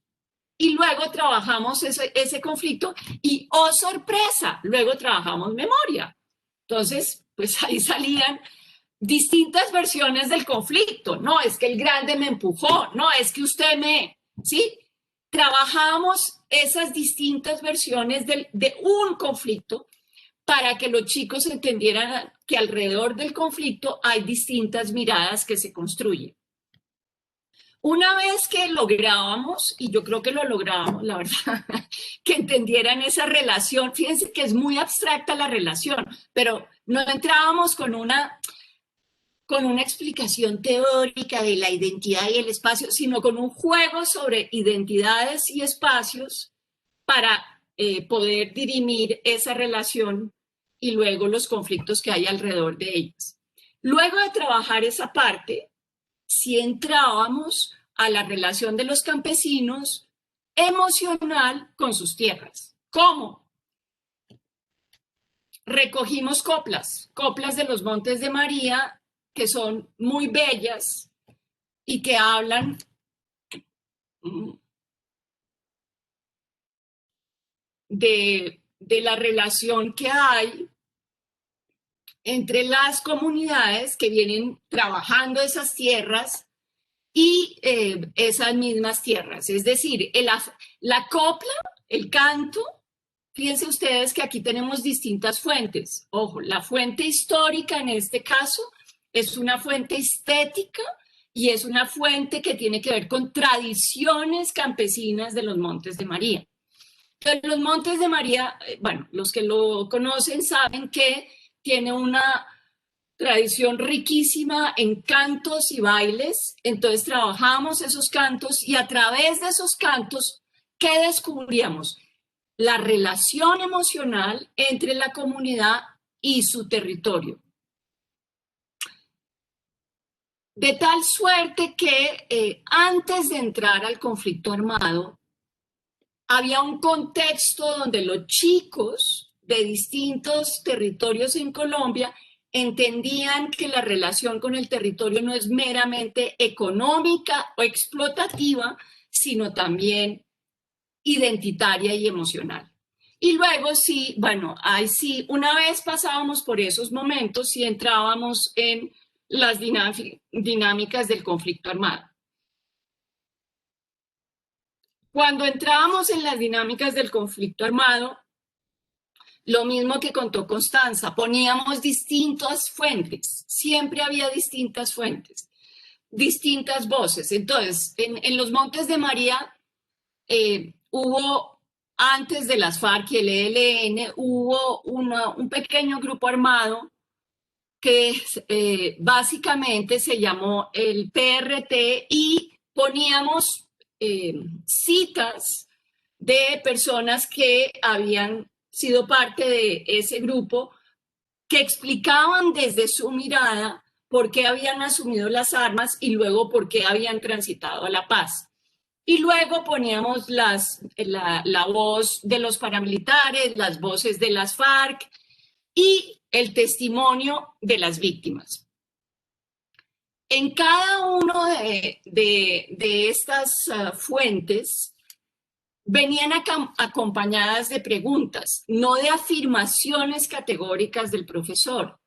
Speaker 4: y luego trabajamos ese conflicto y, oh sorpresa, luego trabajamos memoria. Entonces, pues ahí salían distintas versiones del conflicto. No, es que el grande me empujó, no, es que usted ¿sí? Trabajamos esas distintas versiones de un conflicto para que los chicos entendieran que alrededor del conflicto hay distintas miradas que se construyen. Una vez que lográbamos, y yo creo que lo lográbamos, la verdad, que entendieran esa relación, fíjense que es muy abstracta la relación, pero no entrábamos con una explicación teórica de la identidad y el espacio, sino con un juego sobre identidades y espacios para poder dirimir esa relación y luego los conflictos que hay alrededor de ellas. Luego de trabajar esa parte, si entrábamos a la relación de los campesinos emocional con sus tierras. ¿Cómo? Recogimos coplas de los Montes de María, que son muy bellas y que hablan de la relación que hay entre las comunidades que vienen trabajando esas tierras y esas mismas tierras. Es decir, la copla, el canto, fíjense ustedes que aquí tenemos distintas fuentes. Ojo, la fuente histórica en este caso es una fuente estética y es una fuente que tiene que ver con tradiciones campesinas de los Montes de María. Entonces, los Montes de María, bueno, los que lo conocen saben que tiene una tradición riquísima en cantos y bailes. Entonces trabajamos esos cantos y a través de esos cantos, ¿qué descubríamos? La relación emocional entre la comunidad y su territorio. De tal suerte que antes de entrar al conflicto armado, había un contexto donde los chicos de distintos territorios en Colombia entendían que la relación con el territorio no es meramente económica o explotativa, sino también identitaria y emocional. Y luego sí, bueno, ahí sí, una vez pasábamos por esos momentos, sí entrábamos en las dinámicas del conflicto armado. Cuando entrábamos en las dinámicas del conflicto armado, lo mismo que contó Constanza, poníamos distintas fuentes, siempre había distintas fuentes, distintas voces. Entonces, en los Montes de María hubo, antes de las FARC y el ELN, hubo un pequeño grupo armado que básicamente se llamó el PRT y poníamos citas de personas que habían sido parte de ese grupo, que explicaban desde su mirada por qué habían asumido las armas y luego por qué habían transitado a la paz. Y luego poníamos la voz de los paramilitares, las voces de las FARC y el testimonio de las víctimas. En cada uno de estas fuentes venían acompañadas de preguntas, no de afirmaciones categóricas del profesor,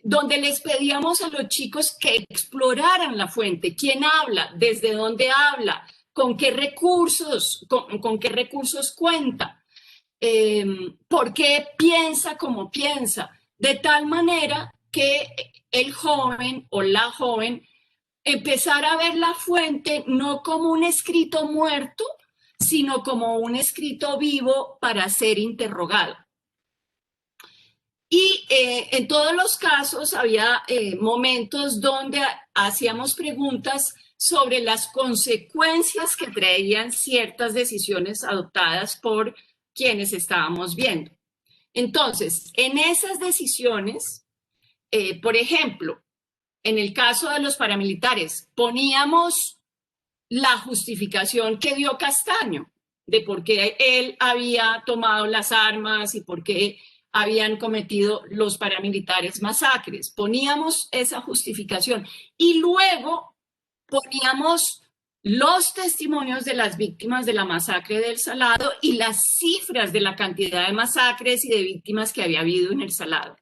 Speaker 4: donde les pedíamos a los chicos que exploraran la fuente, quién habla, desde dónde habla, con qué recursos cuenta, por qué piensa como piensa, de tal manera que el joven o la joven empezara a ver la fuente no como un escrito muerto, sino como un escrito vivo para ser interrogado. Y en todos los casos había momentos donde hacíamos preguntas sobre las consecuencias que traían ciertas decisiones adoptadas por quienes estábamos viendo. Entonces, en esas decisiones, por ejemplo, en el caso de los paramilitares, poníamos la justificación que dio Castaño de por qué él había tomado las armas y por qué habían cometido los paramilitares masacres. Poníamos esa justificación y luego poníamos los testimonios de las víctimas de la masacre del Salado y las cifras de la cantidad de masacres y de víctimas que había habido en el Salado.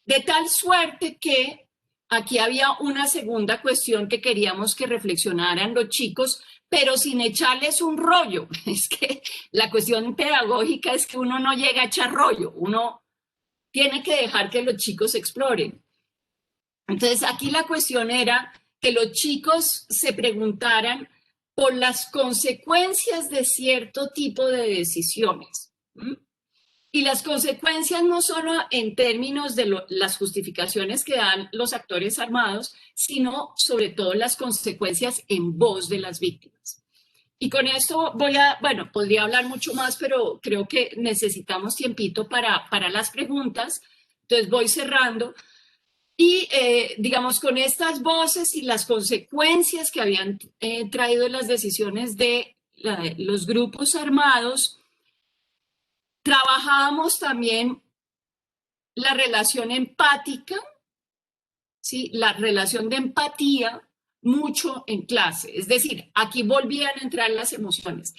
Speaker 4: De tal suerte que aquí había una segunda cuestión que queríamos que reflexionaran los chicos, pero sin echarles un rollo. Es que la cuestión pedagógica es que uno no llega a echar rollo, uno tiene que dejar que los chicos exploren. Entonces aquí la cuestión era que los chicos se preguntaran por las consecuencias de cierto tipo de decisiones. Y las consecuencias no solo en términos de las justificaciones que dan los actores armados, sino sobre todo las consecuencias en voz de las víctimas. Y con esto podría hablar mucho más, pero creo que necesitamos tiempito para las preguntas. Entonces voy cerrando. Y digamos, con estas voces y las consecuencias que habían traído las decisiones de los grupos armados, trabajábamos también la relación empática, ¿sí? La relación de empatía mucho en clase. Es decir, aquí volvían a entrar las emociones.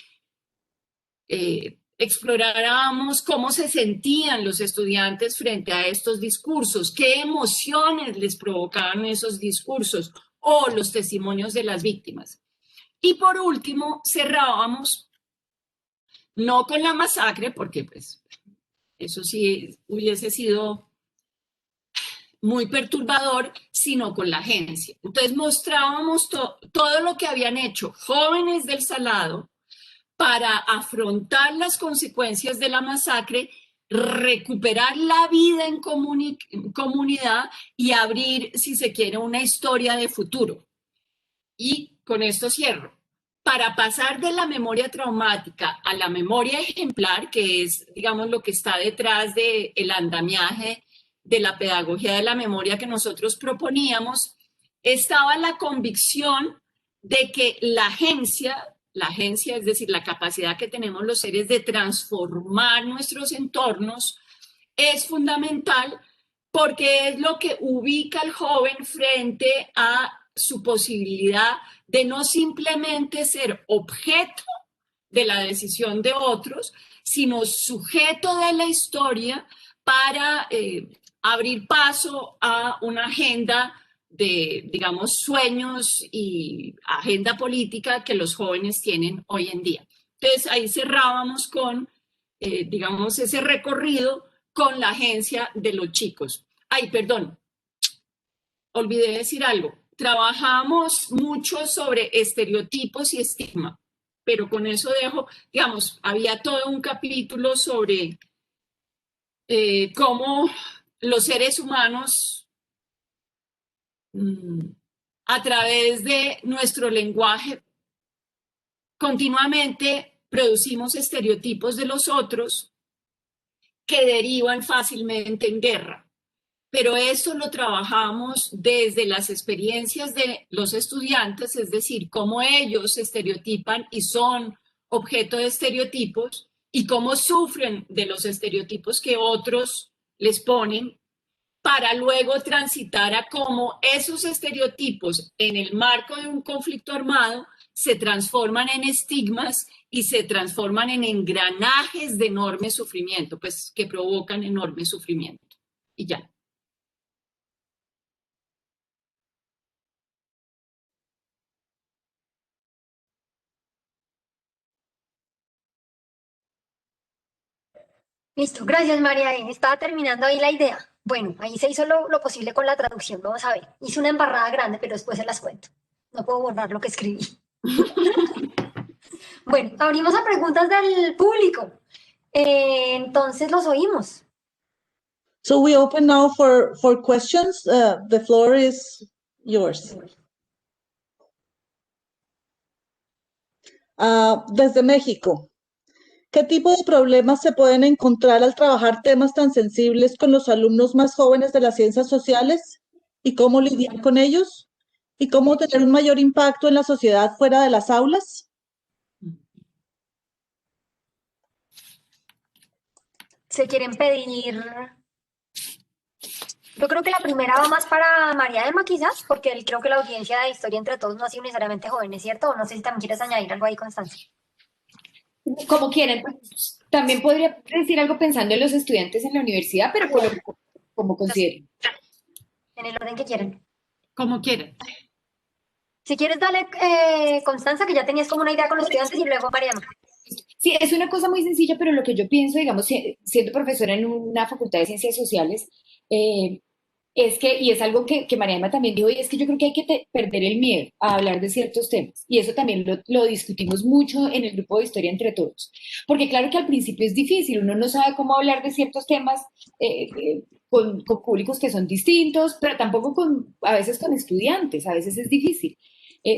Speaker 4: Explorábamos cómo se sentían los estudiantes frente a estos discursos, qué emociones les provocaban esos discursos o los testimonios de las víctimas. Y por último, cerrábamos no con la masacre, porque pues eso sí hubiese sido muy perturbador, sino con la agencia. Entonces mostrábamos todo lo que habían hecho jóvenes del Salado para afrontar las consecuencias de la masacre, recuperar la vida en comunidad y abrir, si se quiere, una historia de futuro. Y con esto cierro. Para pasar de la memoria traumática a la memoria ejemplar, que es, digamos, lo que está detrás del andamiaje de la pedagogía de la memoria que nosotros proponíamos, estaba la convicción de que la agencia, es decir, la capacidad que tenemos los seres de transformar nuestros entornos, es fundamental porque es lo que ubica al joven frente a su posibilidad de no simplemente ser objeto de la decisión de otros, sino sujeto de la historia para abrir paso a una agenda de, digamos, sueños y agenda política que los jóvenes tienen hoy en día. Entonces, ahí cerrábamos con, digamos, ese recorrido con la agencia de los chicos. Ay, perdón, olvidé decir algo. Trabajamos mucho sobre estereotipos y estigma, pero con eso dejo, digamos, había todo un capítulo sobre cómo los seres humanos, a través de nuestro lenguaje, continuamente producimos estereotipos de los otros que derivan fácilmente en guerra. Pero eso lo trabajamos desde las experiencias de los estudiantes, es decir, cómo ellos se estereotipan y son objeto de estereotipos y cómo sufren de los estereotipos que otros les ponen, para luego transitar a cómo esos estereotipos en el marco de un conflicto armado se transforman en estigmas y se transforman en engranajes de enorme sufrimiento, pues que provocan enorme sufrimiento. Y ya.
Speaker 2: Listo, gracias María. Estaba terminando ahí la idea. Bueno, ahí se hizo lo posible con la traducción. Vamos a ver. Hice una embarrada grande, pero después se las cuento. No puedo borrar lo que escribí. Bueno, abrimos a preguntas del público. Entonces los oímos.
Speaker 1: So we open now for questions. The floor is yours. Desde México, ¿qué tipo de problemas se pueden encontrar al trabajar temas tan sensibles con los alumnos más jóvenes de las ciencias sociales? ¿Y cómo lidiar con ellos? ¿Y cómo tener un mayor impacto en la sociedad fuera de las aulas?
Speaker 2: ¿Se quieren pedir? Yo creo que la primera va más para María Emma, quizás, porque creo que la audiencia de Historia entre Todos no ha sido necesariamente jóvenes, ¿cierto? O no sé si también quieres añadir algo ahí, Constanza.
Speaker 3: Como quieran, pues, también podría decir algo pensando en los estudiantes en la universidad, pero como consideren.
Speaker 2: En el orden que quieren.
Speaker 4: Como quieran.
Speaker 2: Si quieres, dale, Constanza, que ya tenías como una idea con los estudiantes, y luego María Emma.
Speaker 3: Sí, es una cosa muy sencilla, pero lo que yo pienso, digamos, siendo profesora en una facultad de ciencias sociales, es que, y es algo que María Emma también dijo, y es que yo creo que hay que perder el miedo a hablar de ciertos temas. Y eso también lo discutimos mucho en el grupo de Historia entre Todos. Porque claro que al principio es difícil, uno no sabe cómo hablar de ciertos temas con públicos que son distintos, pero tampoco a veces con estudiantes, a veces es difícil.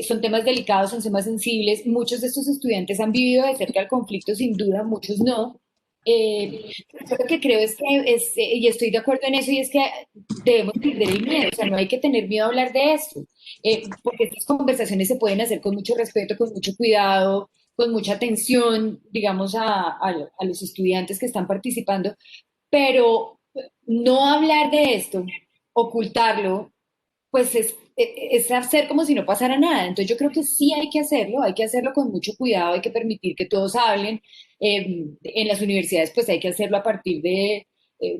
Speaker 3: Son temas delicados, son temas sensibles. Muchos de estos estudiantes han vivido de cerca el conflicto, sin duda, muchos no. Lo que creo es que, y estoy de acuerdo en eso, y es que debemos perder el miedo, o sea, no hay que tener miedo a hablar de esto, porque estas conversaciones se pueden hacer con mucho respeto, con mucho cuidado, con mucha atención, digamos, a los estudiantes que están participando, pero no hablar de esto, ocultarlo, pues es hacer como si no pasara nada. Entonces yo creo que sí hay que hacerlo con mucho cuidado, hay que permitir que todos hablen. En las universidades pues hay que hacerlo a partir de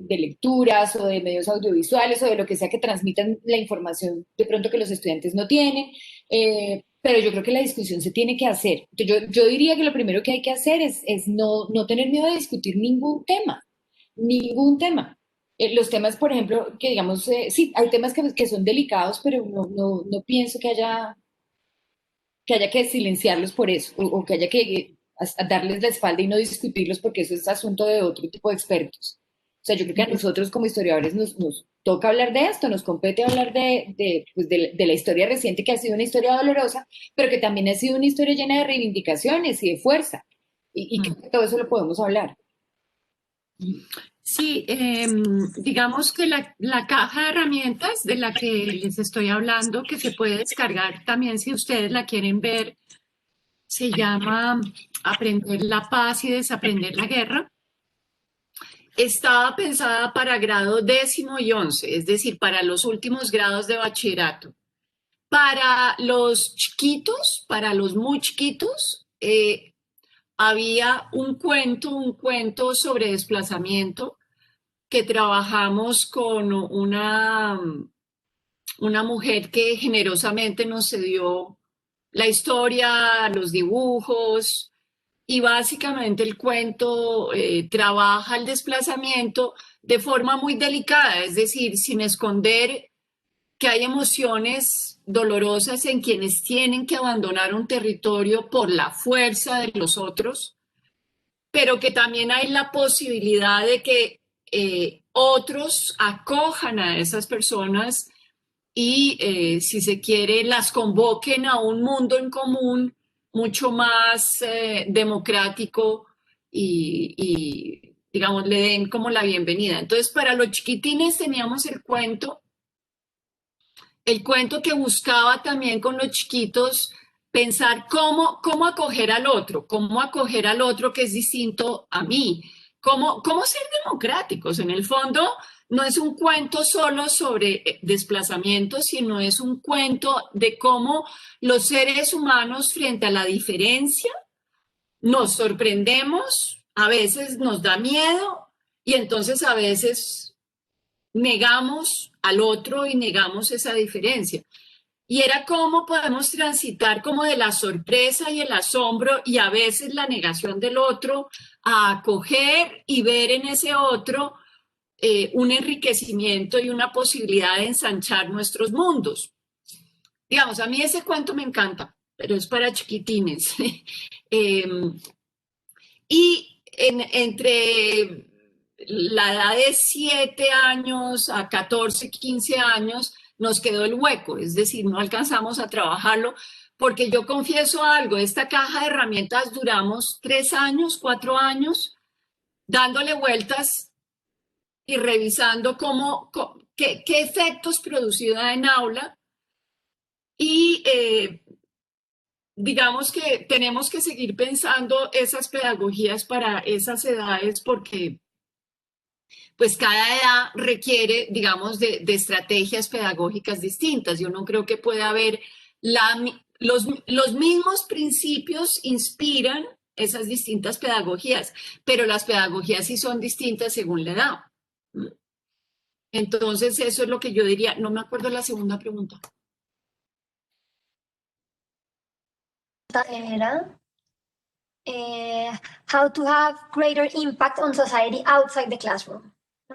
Speaker 3: lecturas o de medios audiovisuales o de lo que sea que transmitan la información de pronto que los estudiantes no tienen. Pero yo creo que la discusión se tiene que hacer. Entonces, yo diría que lo primero que hay que hacer es no tener miedo de discutir ningún tema, ningún tema. Los temas, por ejemplo, que digamos, sí, hay temas que son delicados, pero no pienso que haya que silenciarlos por eso, o que haya que darles la espalda y no discutirlos porque eso es asunto de otro tipo de expertos. O sea, yo creo que a nosotros como historiadores nos toca hablar de esto, nos compete hablar pues de la historia reciente, que ha sido una historia dolorosa, pero que también ha sido una historia llena de reivindicaciones y de fuerza, y que todo eso lo podemos hablar.
Speaker 4: Sí, digamos que la caja de herramientas de la que les estoy hablando, que se puede descargar también si ustedes la quieren ver, se llama Aprender la paz y desaprender la guerra. Estaba pensada para grado 10º y 11, es decir, para los últimos grados de bachillerato. Para los chiquitos, para los muy chiquitos, había un cuento sobre desplazamiento que trabajamos con una mujer que generosamente nos cedió la historia, los dibujos, y básicamente el cuento trabaja el desplazamiento de forma muy delicada, es decir, sin esconder que hay emociones dolorosas en quienes tienen que abandonar un territorio por la fuerza de los otros, pero que también hay la posibilidad de que otros acojan a esas personas y, si se quiere, las convoquen a un mundo en común mucho más democrático y, digamos, le den como la bienvenida. Entonces, para los chiquitines teníamos el cuento que buscaba también con los chiquitos pensar cómo acoger al otro que es distinto a mí, cómo ser democráticos. En el fondo, no es un cuento solo sobre desplazamiento, sino es un cuento de cómo los seres humanos frente a la diferencia nos sorprendemos, a veces nos da miedo y entonces a veces negamos al otro y negamos esa diferencia. Y era cómo podemos transitar como de la sorpresa y el asombro y a veces la negación del otro a acoger y ver en ese otro un enriquecimiento y una posibilidad de ensanchar nuestros mundos. Digamos, a mí ese cuento me encanta, pero es para chiquitines. Y entre la edad de 7 años a 14, 15 años, nos quedó el hueco, es decir, no alcanzamos a trabajarlo, porque yo confieso algo, esta caja de herramientas duramos 3 años, 4 años, dándole vueltas y revisando qué efectos producía en aula y digamos que tenemos que seguir pensando esas pedagogías para esas edades porque pues cada edad requiere, digamos, de estrategias pedagógicas distintas. Yo no creo que pueda haber los mismos principios inspiran esas distintas pedagogías, pero las pedagogías sí son distintas según la edad. Entonces, eso es lo que yo diría. No me acuerdo la segunda pregunta.
Speaker 2: Era how to have greater impact on society outside the classroom.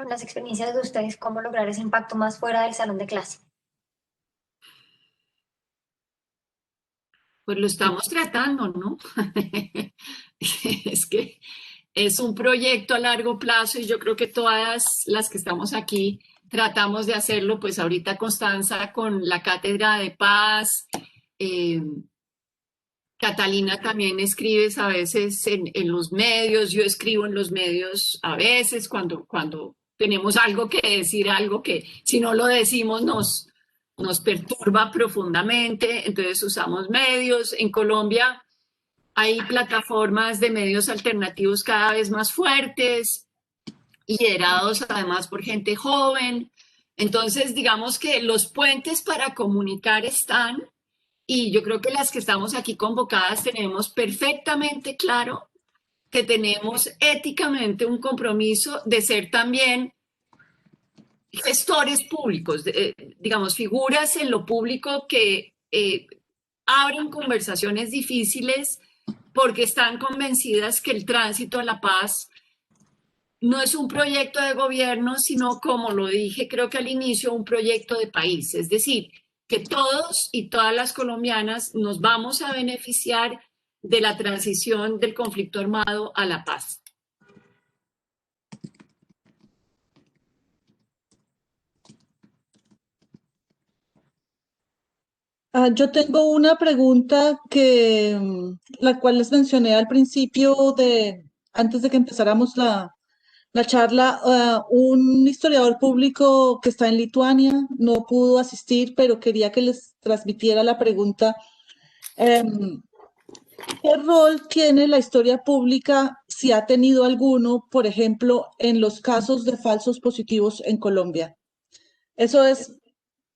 Speaker 2: Las experiencias de ustedes, cómo lograr ese impacto más fuera del salón de clase.
Speaker 4: Pues lo estamos tratando, ¿no? Es que es un proyecto a largo plazo y yo creo que todas las que estamos aquí tratamos de hacerlo, pues ahorita Constanza con la Cátedra de Paz, Catalina también escribes a veces en los medios, yo escribo en los medios a veces cuando tenemos algo que decir, algo que si no lo decimos nos perturba profundamente, entonces usamos medios. En Colombia hay plataformas de medios alternativos cada vez más fuertes y liderados además por gente joven. Entonces, digamos que los puentes para comunicar están y yo creo que las que estamos aquí convocadas tenemos perfectamente claro que tenemos éticamente un compromiso de ser también gestores públicos, digamos, figuras en lo público que abren conversaciones difíciles porque están convencidas que el tránsito a la paz no es un proyecto de gobierno, sino, como lo dije, creo que al inicio, un proyecto de país. Es decir, que todos y todas las colombianas nos vamos a beneficiar de la transición del conflicto armado a la paz.
Speaker 1: Yo tengo una pregunta la cual les mencioné al principio antes de que empezáramos la charla. Un historiador público que está en Lituania no pudo asistir, pero quería que les transmitiera la pregunta. ¿Qué rol tiene la historia pública, si ha tenido alguno, por ejemplo, en los casos de falsos positivos en Colombia? Eso es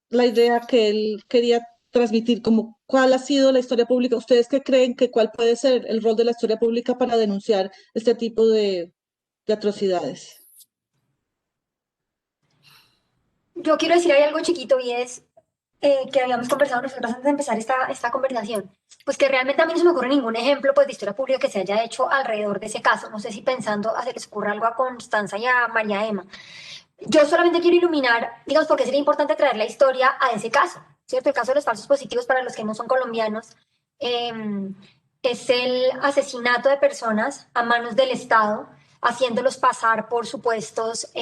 Speaker 1: la idea que él quería transmitir, como cuál ha sido la historia pública. ¿Ustedes qué creen que cuál puede ser el rol de la historia pública para denunciar este tipo de atrocidades?
Speaker 2: Yo quiero decir ahí algo chiquito y es que habíamos conversado nosotros antes de empezar esta conversación, pues que realmente a mí no se me ocurre ningún ejemplo pues, de historia pública que se haya hecho alrededor de ese caso. No sé si pensando se les ocurra algo a Constanza y a María Emma. Yo solamente quiero iluminar, digamos, porque sería importante traer la historia a ese caso, ¿cierto? El caso de los falsos positivos para los que no son colombianos es el asesinato de personas a manos del Estado, haciéndolos pasar por supuestos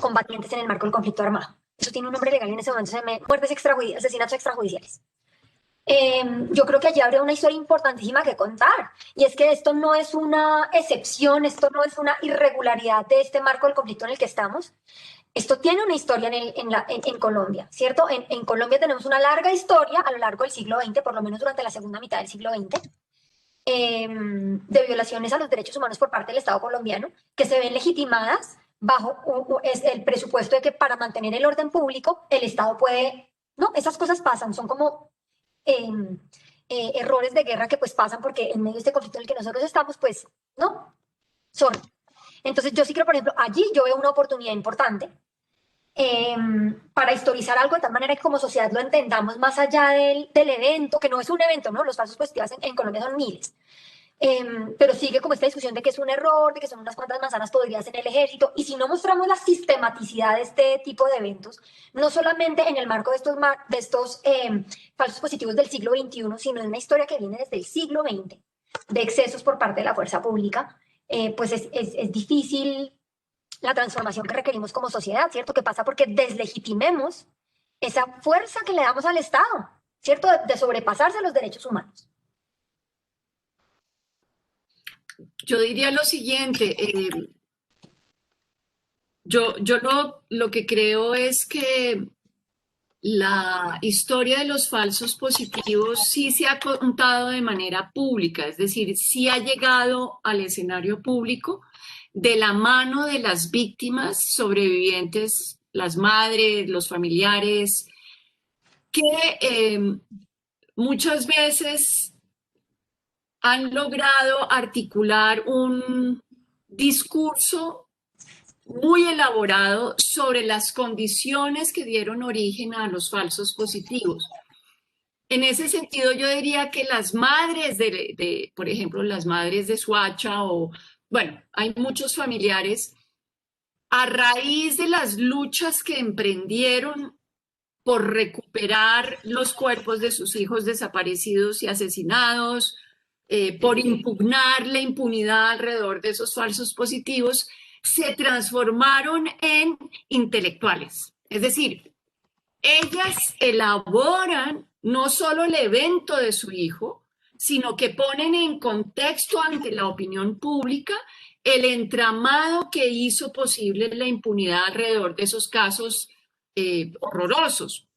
Speaker 2: combatientes en el marco del conflicto armado. Eso tiene un nombre legal y en ese momento se llama muertes extrajudiciales, asesinatos extrajudiciales. Yo creo que allí habría una historia importantísima que contar, y es que esto no es una excepción, esto no es una irregularidad de este marco del conflicto en el que estamos. Esto tiene una historia en Colombia, ¿cierto? En Colombia tenemos una larga historia a lo largo del siglo XX, por lo menos durante la segunda mitad del siglo XX, de violaciones a los derechos humanos por parte del Estado colombiano, que se ven legitimadas es el presupuesto de que para mantener el orden público el Estado puede, ¿no? Esas cosas pasan, son como errores de guerra que pues pasan porque en medio de este conflicto en el que nosotros estamos, pues, ¿no? Son. Entonces yo sí creo, por ejemplo, allí yo veo una oportunidad importante para historizar algo de tal manera que como sociedad lo entendamos más allá del evento, que no es un evento, ¿no? Los falsos positivos en Colombia son miles. Pero sigue como esta discusión de que es un error, de que son unas cuantas manzanas podridas en el ejército, y si no mostramos la sistematicidad de este tipo de eventos, no solamente en el marco de estos falsos positivos del siglo XXI, sino en una historia que viene desde el siglo XX, de excesos por parte de la fuerza pública, pues es difícil la transformación que requerimos como sociedad, ¿cierto? Que pasa porque deslegitimemos esa fuerza que le damos al Estado, ¿cierto? De sobrepasarse los derechos humanos.
Speaker 4: Yo diría lo siguiente, yo lo que creo es que la historia de los falsos positivos sí se ha contado de manera pública, es decir, sí ha llegado al escenario público de la mano de las víctimas sobrevivientes, las madres, los familiares, que muchas veces han logrado articular un discurso muy elaborado sobre las condiciones que dieron origen a los falsos positivos. En ese sentido, yo diría que las madres por ejemplo, las madres de Soacha o, bueno, hay muchos familiares, a raíz de las luchas que emprendieron por recuperar los cuerpos de sus hijos desaparecidos y asesinados, por impugnar la impunidad alrededor de esos falsos positivos, se transformaron en intelectuales. Es decir, ellas elaboran no solo el evento de su hijo, sino que ponen en contexto ante la opinión pública el entramado que hizo posible la impunidad alrededor de esos casos horrorosos.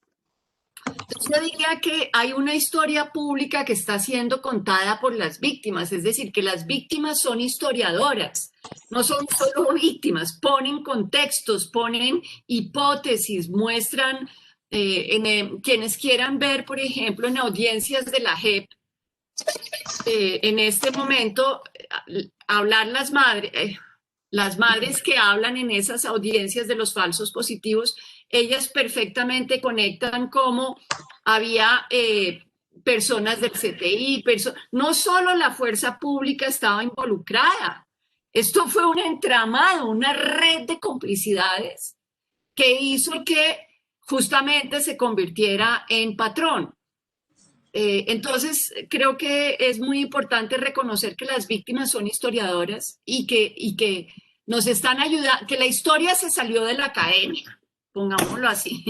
Speaker 4: Entonces yo diría que hay una historia pública que está siendo contada por las víctimas, es decir, que las víctimas son historiadoras, no son solo víctimas, ponen contextos, ponen hipótesis, muestran, quienes quieran ver, por ejemplo, en audiencias de la JEP, en este momento, hablar las madres que hablan en esas audiencias de los falsos positivos, ellas perfectamente conectan cómo había personas del CTI, no solo la fuerza pública estaba involucrada, esto fue un entramado, una red de complicidades que hizo que justamente se convirtiera en patrón. Entonces, creo que es muy importante reconocer que las víctimas son historiadoras y que nos están ayudando, que la historia se salió de la academia, pongámoslo así,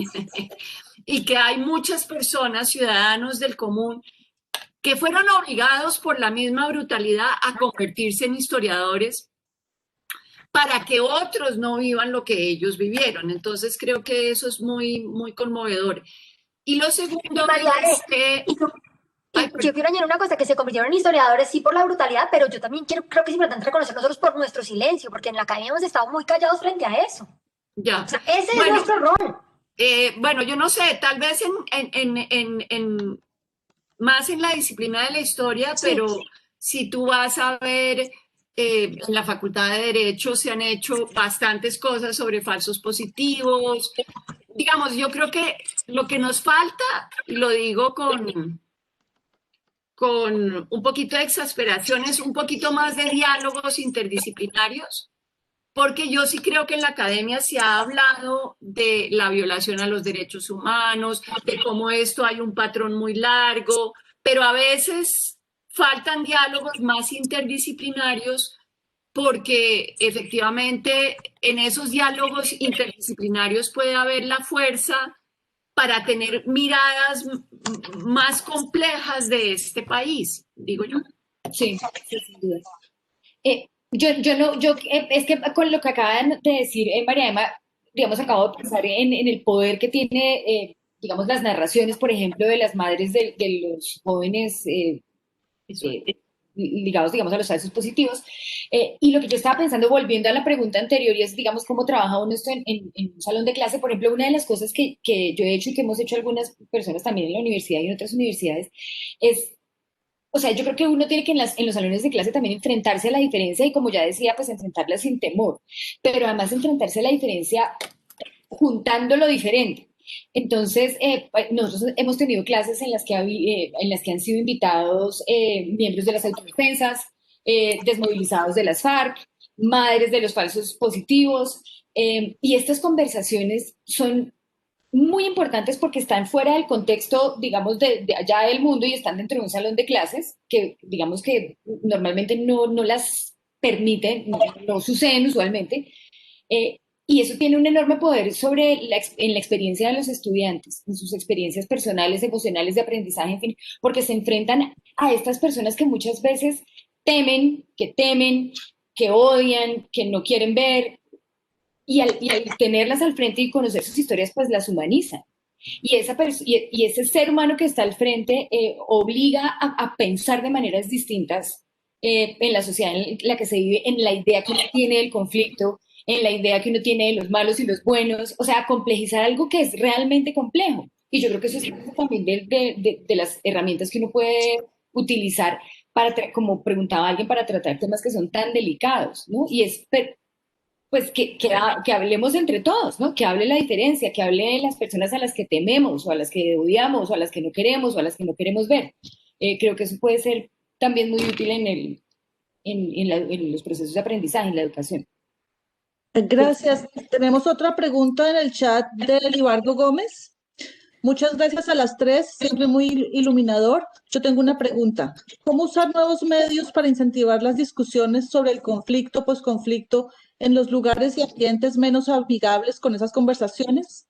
Speaker 4: y que hay muchas personas, ciudadanos del común, que fueron obligados por la misma brutalidad a convertirse en historiadores para que otros no vivan lo que ellos vivieron. Entonces, creo que eso es muy, muy conmovedor. Y lo segundo es que...
Speaker 2: Yo quiero añadir una cosa, que se convirtieron en historiadores sí por la brutalidad, pero yo también creo que es importante reconocer nosotros por nuestro silencio, porque en la academia hemos estado muy callados frente a eso.
Speaker 4: Ya.
Speaker 2: O sea, ese es nuestro rol.
Speaker 4: Bueno, yo no sé, tal vez más en la disciplina de la historia, sí. Pero si tú vas a ver, en la Facultad de Derecho se han hecho bastantes cosas sobre falsos positivos. Digamos, yo creo que lo que nos falta, y lo digo con un poquito de exasperación, es un poquito más de diálogos interdisciplinarios, porque yo sí creo que en la academia se ha hablado de la violación a los derechos humanos, de cómo esto hay un patrón muy largo, pero a veces faltan diálogos más interdisciplinarios porque efectivamente en esos diálogos interdisciplinarios puede haber la fuerza para tener miradas más complejas de este país, digo yo.
Speaker 3: Sí, sin duda. Es que con lo que acaban de decir, María Emma, digamos, acabo de pensar en el poder que tiene, digamos, las narraciones, por ejemplo, de las madres de los jóvenes ligados, digamos, a los falsos positivos. Y lo que yo estaba pensando, volviendo a la pregunta anterior, y es, digamos, cómo trabaja uno esto en un salón de clase. Por ejemplo, una de las cosas que yo he hecho y que hemos hecho algunas personas también en la universidad y en otras universidades es, o sea, yo creo que uno tiene que en los salones de clase también enfrentarse a la diferencia y, como ya decía, pues enfrentarla sin temor, pero además enfrentarse a la diferencia juntando lo diferente. Entonces, nosotros hemos tenido clases en las que han sido invitados miembros de las autodefensas, desmovilizados de las FARC, madres de los falsos positivos, y estas conversaciones son muy importantes porque están fuera del contexto, digamos, de allá del mundo y están dentro de un salón de clases que, digamos, que normalmente no las permiten, no suceden usualmente. Y eso tiene un enorme poder en la experiencia de los estudiantes, en sus experiencias personales, emocionales, de aprendizaje, en fin, porque se enfrentan a estas personas que muchas veces temen, que odian, que no quieren ver, y al tenerlas al frente y conocer sus historias, pues las humanizan. Y ese ser humano que está al frente obliga a pensar de maneras distintas en la sociedad en la que se vive, en la idea que uno tiene del conflicto, en la idea que uno tiene de los malos y los buenos, o sea, complejizar algo que es realmente complejo. Y yo creo que eso es parte también de las herramientas que uno puede utilizar para, como preguntaba alguien, para tratar temas que son tan delicados, ¿no? Y es pues que hablemos entre todos, ¿no? Que hable la diferencia, que hable de las personas a las que tememos, o a las que odiamos, o a las que no queremos, o a las que no queremos ver. Creo que eso puede ser también muy útil en los procesos de aprendizaje, en la educación.
Speaker 1: Gracias. Tenemos otra pregunta en el chat de Libardo Gómez. Muchas gracias a las tres, siempre muy iluminador. Yo tengo una pregunta. ¿Cómo usar nuevos medios para incentivar las discusiones sobre el conflicto, posconflicto, en los lugares y ambientes menos amigables con esas conversaciones?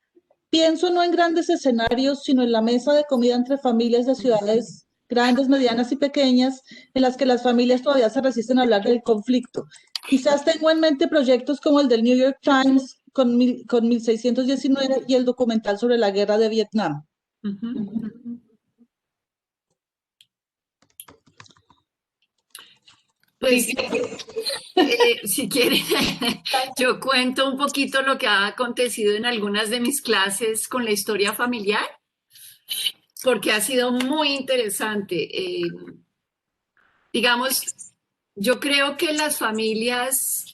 Speaker 1: Pienso no en grandes escenarios, sino en la mesa de comida entre familias de ciudades grandes, medianas y pequeñas, en las que las familias todavía se resisten a hablar del conflicto. Quizás tengo en mente proyectos como el del New York Times con 1619 y el documental sobre la guerra de Vietnam.
Speaker 4: Pues, si quieren, yo cuento un poquito lo que ha acontecido en algunas de mis clases con la historia familiar, porque ha sido muy interesante. Digamos, yo creo que las familias,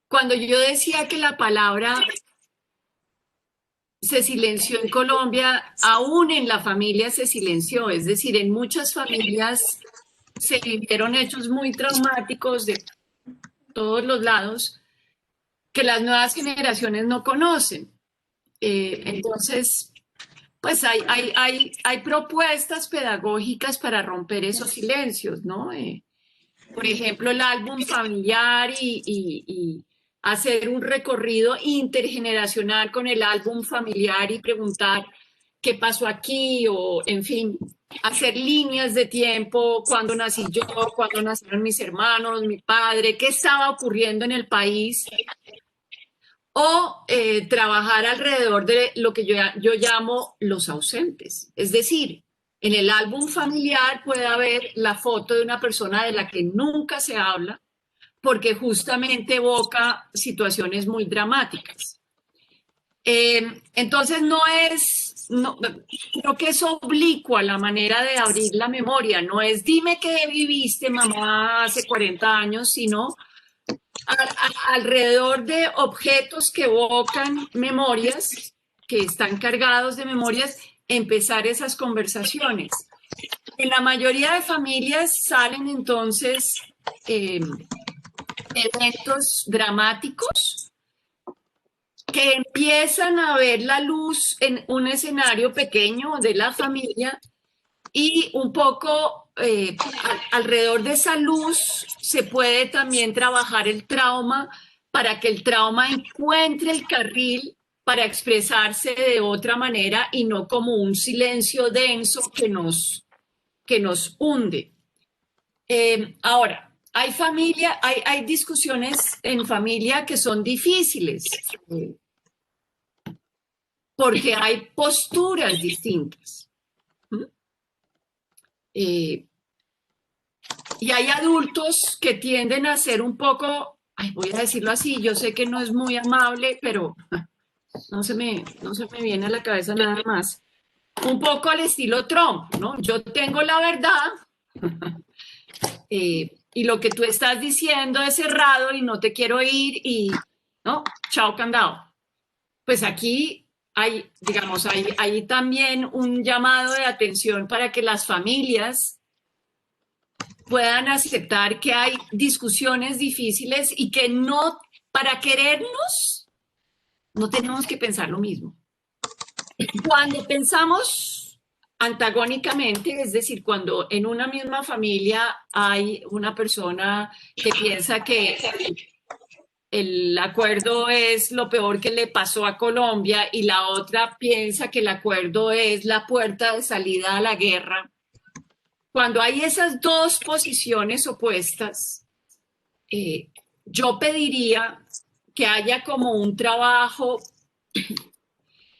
Speaker 4: cuando yo decía que la palabra se silenció en Colombia, aún en la familia se silenció, es decir, en muchas familias se vivieron hechos muy traumáticos de todos los lados que las nuevas generaciones no conocen. Entonces, pues hay propuestas pedagógicas para romper esos silencios, ¿no? Por ejemplo, el álbum familiar y hacer un recorrido intergeneracional con el álbum familiar y preguntar qué pasó aquí o, en fin, hacer líneas de tiempo, cuándo nací yo, cuándo nacieron mis hermanos, mi padre, qué estaba ocurriendo en el país, o trabajar alrededor de lo que yo llamo los ausentes. Es decir, en el álbum familiar puede haber la foto de una persona de la que nunca se habla, porque justamente evoca situaciones muy dramáticas. Entonces creo que es oblicua la manera de abrir la memoria, no es dime qué viviste mamá hace 40 años, sino alrededor de objetos que evocan memorias, que están cargados de memorias, empezar esas conversaciones. En la mayoría de familias salen entonces eventos dramáticos que empiezan a ver la luz en un escenario pequeño de la familia y un poco alrededor de esa luz se puede también trabajar el trauma para que el trauma encuentre el carril para expresarse de otra manera y no como un silencio denso que nos hunde. Ahora, hay discusiones en familia que son difíciles porque hay posturas distintas. y hay adultos que tienden a ser un poco, ay, voy a decirlo así, yo sé que no es muy amable, pero no se me viene a la cabeza nada más. Un poco al estilo Trump, ¿no? Yo tengo la verdad y lo que tú estás diciendo es errado y no te quiero ir y, ¿no? Chao, candado. Pues aquí hay, digamos, hay también un llamado de atención para que las familias puedan aceptar que hay discusiones difíciles y que no, para querernos, no tenemos que pensar lo mismo. Cuando pensamos antagónicamente, es decir, cuando en una misma familia hay una persona que piensa que el acuerdo es lo peor que le pasó a Colombia y la otra piensa que el acuerdo es la puerta de salida a la guerra, cuando hay esas dos posiciones opuestas, yo pediría que haya como un trabajo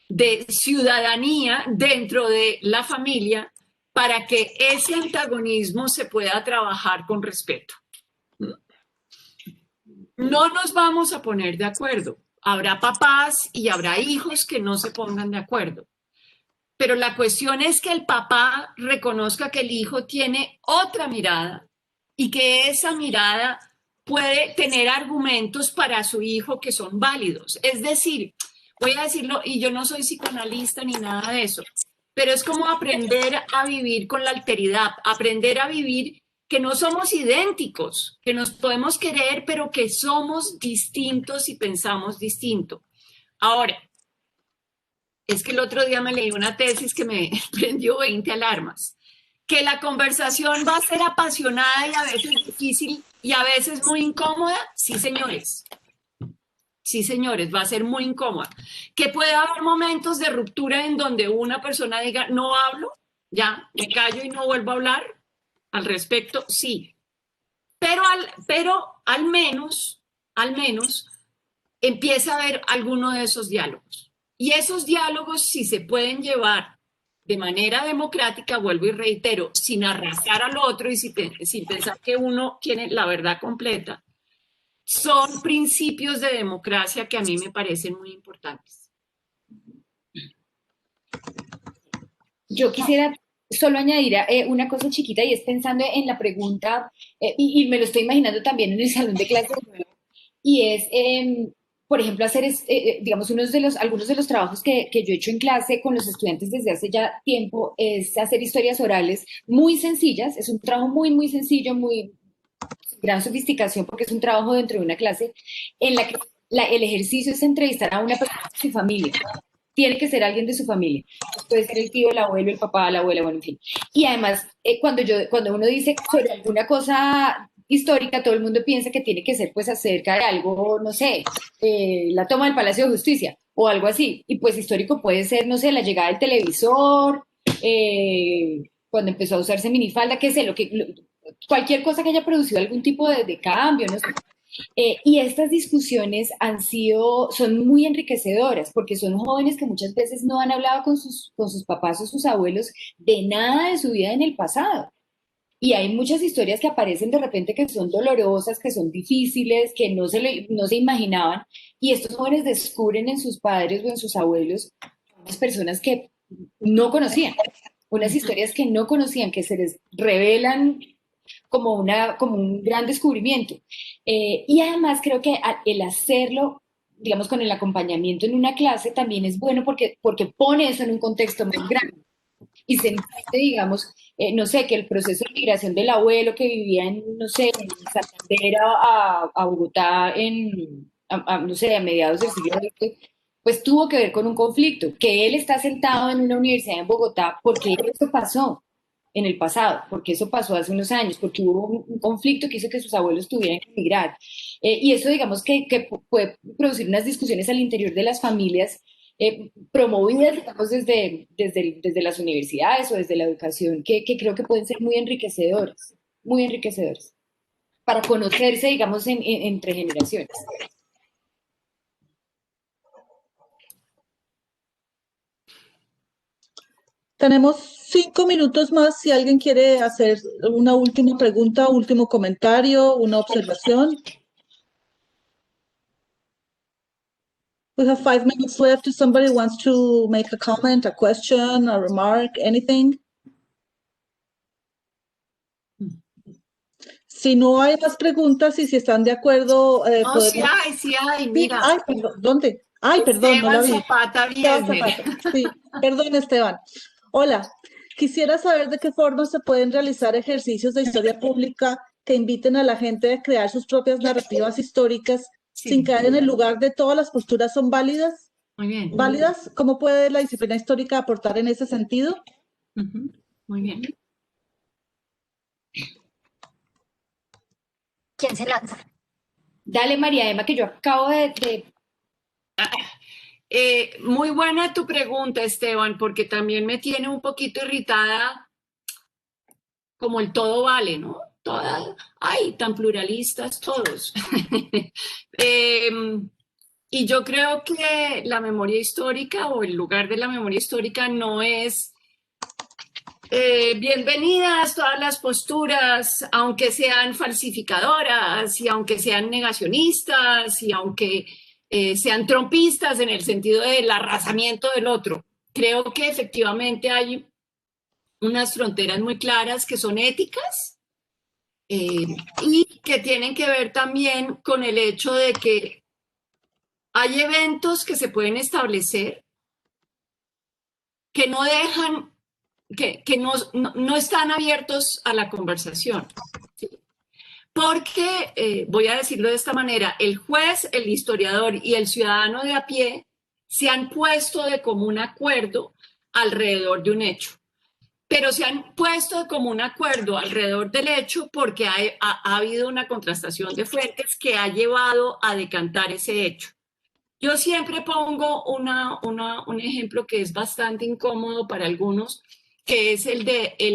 Speaker 4: de ciudadanía dentro de la familia para que ese antagonismo se pueda trabajar con respeto. No nos vamos a poner de acuerdo. Habrá papás y habrá hijos que no se pongan de acuerdo. Pero la cuestión es que el papá reconozca que el hijo tiene otra mirada y que esa mirada puede tener argumentos para su hijo que son válidos. Es decir, voy a decirlo, y yo no soy psicoanalista ni nada de eso, pero es como aprender a vivir con la alteridad, aprender a vivir que no somos idénticos, que nos podemos querer, pero que somos distintos y pensamos distinto. Ahora, es que el otro día me leí una tesis que me prendió 20 alarmas. Que la conversación va a ser apasionada y a veces difícil y a veces muy incómoda. Sí, señores. Sí, señores, va a ser muy incómoda. Que puede haber momentos de ruptura en donde una persona diga, no hablo, ya, me callo y no vuelvo a hablar al respecto. Sí. Pero al menos empieza a haber alguno de esos diálogos. Y esos diálogos, si se pueden llevar de manera democrática, vuelvo y reitero, sin arrasar al otro y sin pensar que uno tiene la verdad completa, son principios de democracia que a mí me parecen muy importantes.
Speaker 3: Yo quisiera solo añadir una cosa chiquita y es pensando en la pregunta, y me lo estoy imaginando también en el salón de clases, y es, por ejemplo, hacer, digamos, algunos de los trabajos que yo he hecho en clase con los estudiantes desde hace ya tiempo es hacer historias orales muy sencillas, es un trabajo muy, muy sencillo, muy gran sofisticación porque es un trabajo dentro de una clase en la que el ejercicio es entrevistar a una persona de su familia. Tiene que ser alguien de su familia. Puede ser el tío, el abuelo, el papá, la abuela, bueno, en fin. Y además, cuando uno dice sobre alguna cosa histórica, todo el mundo piensa que tiene que ser pues acerca de algo, no sé, la toma del Palacio de Justicia o algo así. Y pues histórico puede ser, no sé, la llegada del televisor, cuando empezó a usarse minifalda, qué sé, cualquier cosa que haya producido algún tipo de cambio, no sé. Y estas discusiones son muy enriquecedoras porque son jóvenes que muchas veces no han hablado con sus papás o sus abuelos de nada de su vida en el pasado. Y hay muchas historias que aparecen de repente que son dolorosas, que son difíciles, que no se imaginaban. Y estos jóvenes descubren en sus padres o en sus abuelos unas personas que no conocían, unas historias que no conocían, que se les revelan como un gran descubrimiento. Y además creo que el hacerlo, digamos, con el acompañamiento en una clase también es bueno porque pone eso en un contexto más grande. Y se entiende, digamos, no sé, que el proceso de migración del abuelo que vivía no sé, en Santander a Bogotá no sé, a mediados del siglo XX, pues tuvo que ver con un conflicto, que él está sentado en una universidad en Bogotá porque eso pasó en el pasado, porque eso pasó hace unos años, porque hubo un conflicto que hizo que sus abuelos tuvieran que emigrar. Y eso, digamos, que puede producir unas discusiones al interior de las familias promovidas, digamos, desde las universidades o desde la educación, que creo que pueden ser muy enriquecedores, para conocerse, digamos, entre generaciones.
Speaker 1: Tenemos 5 minutos más si alguien quiere hacer una última pregunta, último comentario, una observación. We have 5 minutes left if somebody wants to make a comment, a question, a remark, anything. Si no hay más preguntas y si están de acuerdo,
Speaker 4: No,
Speaker 1: podemos...
Speaker 4: sí hay,
Speaker 1: Sí,
Speaker 4: mira.
Speaker 1: ay, perdón, ¿dónde? Ay, perdón, no la
Speaker 4: Esteban
Speaker 1: vi.
Speaker 4: Zapata
Speaker 1: Esteban
Speaker 4: Viesner.
Speaker 1: Zapata. Sí, perdón, Esteban. Hola, quisiera saber de qué forma se pueden realizar ejercicios de historia pública que inviten a la gente a crear sus propias narrativas históricas sin
Speaker 4: Sí,
Speaker 1: caer en el lugar de todas las posturas son válidas.
Speaker 4: muy bien.
Speaker 1: ¿Válidas? ¿Cómo puede la disciplina histórica aportar en ese sentido?
Speaker 4: Ujú, muy bien.
Speaker 2: ¿Quién se lanza?
Speaker 3: Dale, María Emma, que yo acabo de...
Speaker 4: Muy buena tu pregunta, Esteban, porque también me tiene un poquito irritada como el todo vale, ¿no? Todas, ay, tan pluralistas todos. Y yo creo que la memoria histórica o el lugar de la memoria histórica no es bienvenidas todas las posturas, aunque sean falsificadoras y aunque sean negacionistas y aunque sean trompistas en el sentido del arrasamiento del otro. Creo que efectivamente hay unas fronteras muy claras que son éticas y que tienen que ver también con el hecho de que hay eventos que se pueden establecer que no dejan, que no están abiertos a la conversación. ¿Sí? Porque, voy a decirlo de esta manera, el juez, el historiador y el ciudadano de a pie se han puesto de común acuerdo alrededor de un hecho. Pero se han puesto de común acuerdo alrededor del hecho porque ha habido una contrastación de fuentes que ha llevado a decantar ese hecho. Yo siempre pongo un ejemplo que es bastante incómodo para algunos, que es el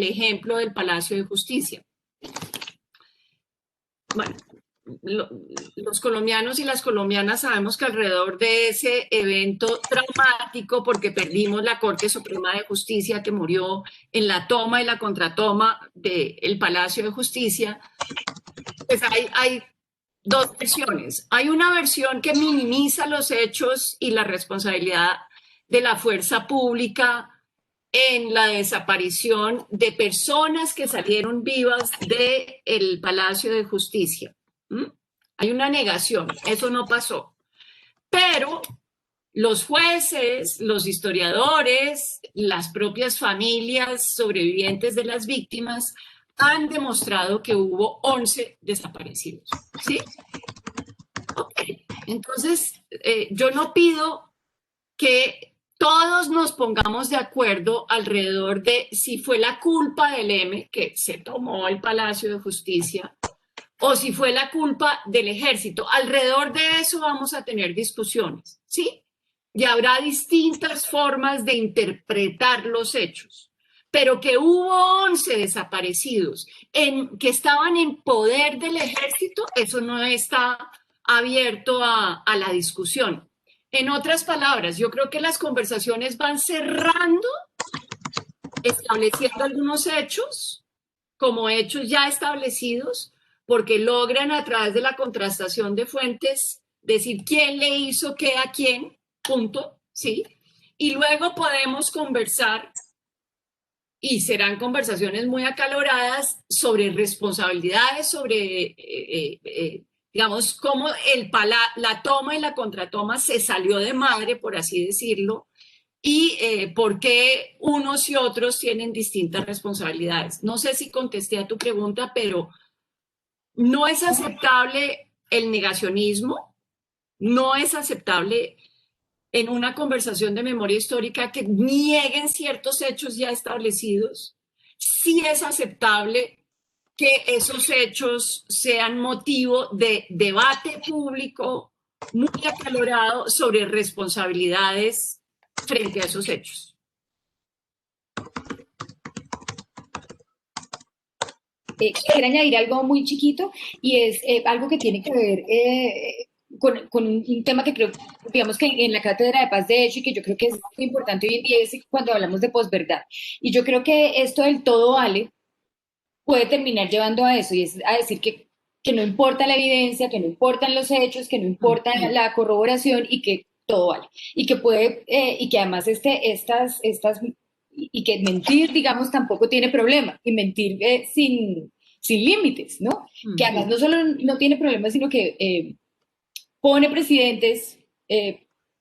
Speaker 4: ejemplo del Palacio de Justicia. Bueno, los colombianos y las colombianas sabemos que alrededor de ese evento traumático, porque perdimos la Corte Suprema de Justicia que murió en la toma y la contratoma del Palacio de Justicia, pues hay dos versiones. Hay una versión que minimiza los hechos y la responsabilidad de la fuerza pública en la desaparición de personas que salieron vivas del Palacio de Justicia. Hay una negación, eso no pasó. Pero los jueces, los historiadores, las propias familias sobrevivientes de las víctimas han demostrado que hubo 11 desaparecidos. ¿Sí? Okay. Entonces, yo no pido que todos nos pongamos de acuerdo alrededor de si fue la culpa del M que se tomó el Palacio de Justicia o si fue la culpa del ejército. Alrededor de eso vamos a tener discusiones, ¿sí? Y habrá distintas formas de interpretar los hechos. Pero que hubo 11 desaparecidos que estaban en poder del ejército, eso no está abierto a la discusión. En otras palabras, yo creo que las conversaciones van cerrando, estableciendo algunos hechos como hechos ya establecidos, porque logran a través de la contrastación de fuentes decir quién le hizo qué a quién, punto, ¿sí? Y luego podemos conversar, y serán conversaciones muy acaloradas, sobre responsabilidades, sobre digamos, cómo la toma y la contratoma se salió de madre, por así decirlo, y por qué unos y otros tienen distintas responsabilidades. No sé si contesté a tu pregunta, pero no es aceptable el negacionismo, no es aceptable en una conversación de memoria histórica que nieguen ciertos hechos ya establecidos. Sí es aceptable que esos hechos sean motivo de debate público muy acalorado sobre responsabilidades frente a esos hechos.
Speaker 3: Quisiera añadir algo muy chiquito y es algo que tiene que ver con un tema que creo, digamos que en la Cátedra de Paz de hecho, y que yo creo que es muy importante hoy en día, es cuando hablamos de posverdad. Y yo creo que esto del todo vale puede terminar llevando a eso, y es a decir que no importa la evidencia, que no importan los hechos, que no importa la corroboración y que todo vale. Y que puede, y que además y que mentir, digamos, tampoco tiene problema, y mentir sin límites, ¿no? Que además no solo no tiene problema, sino que pone presidentes,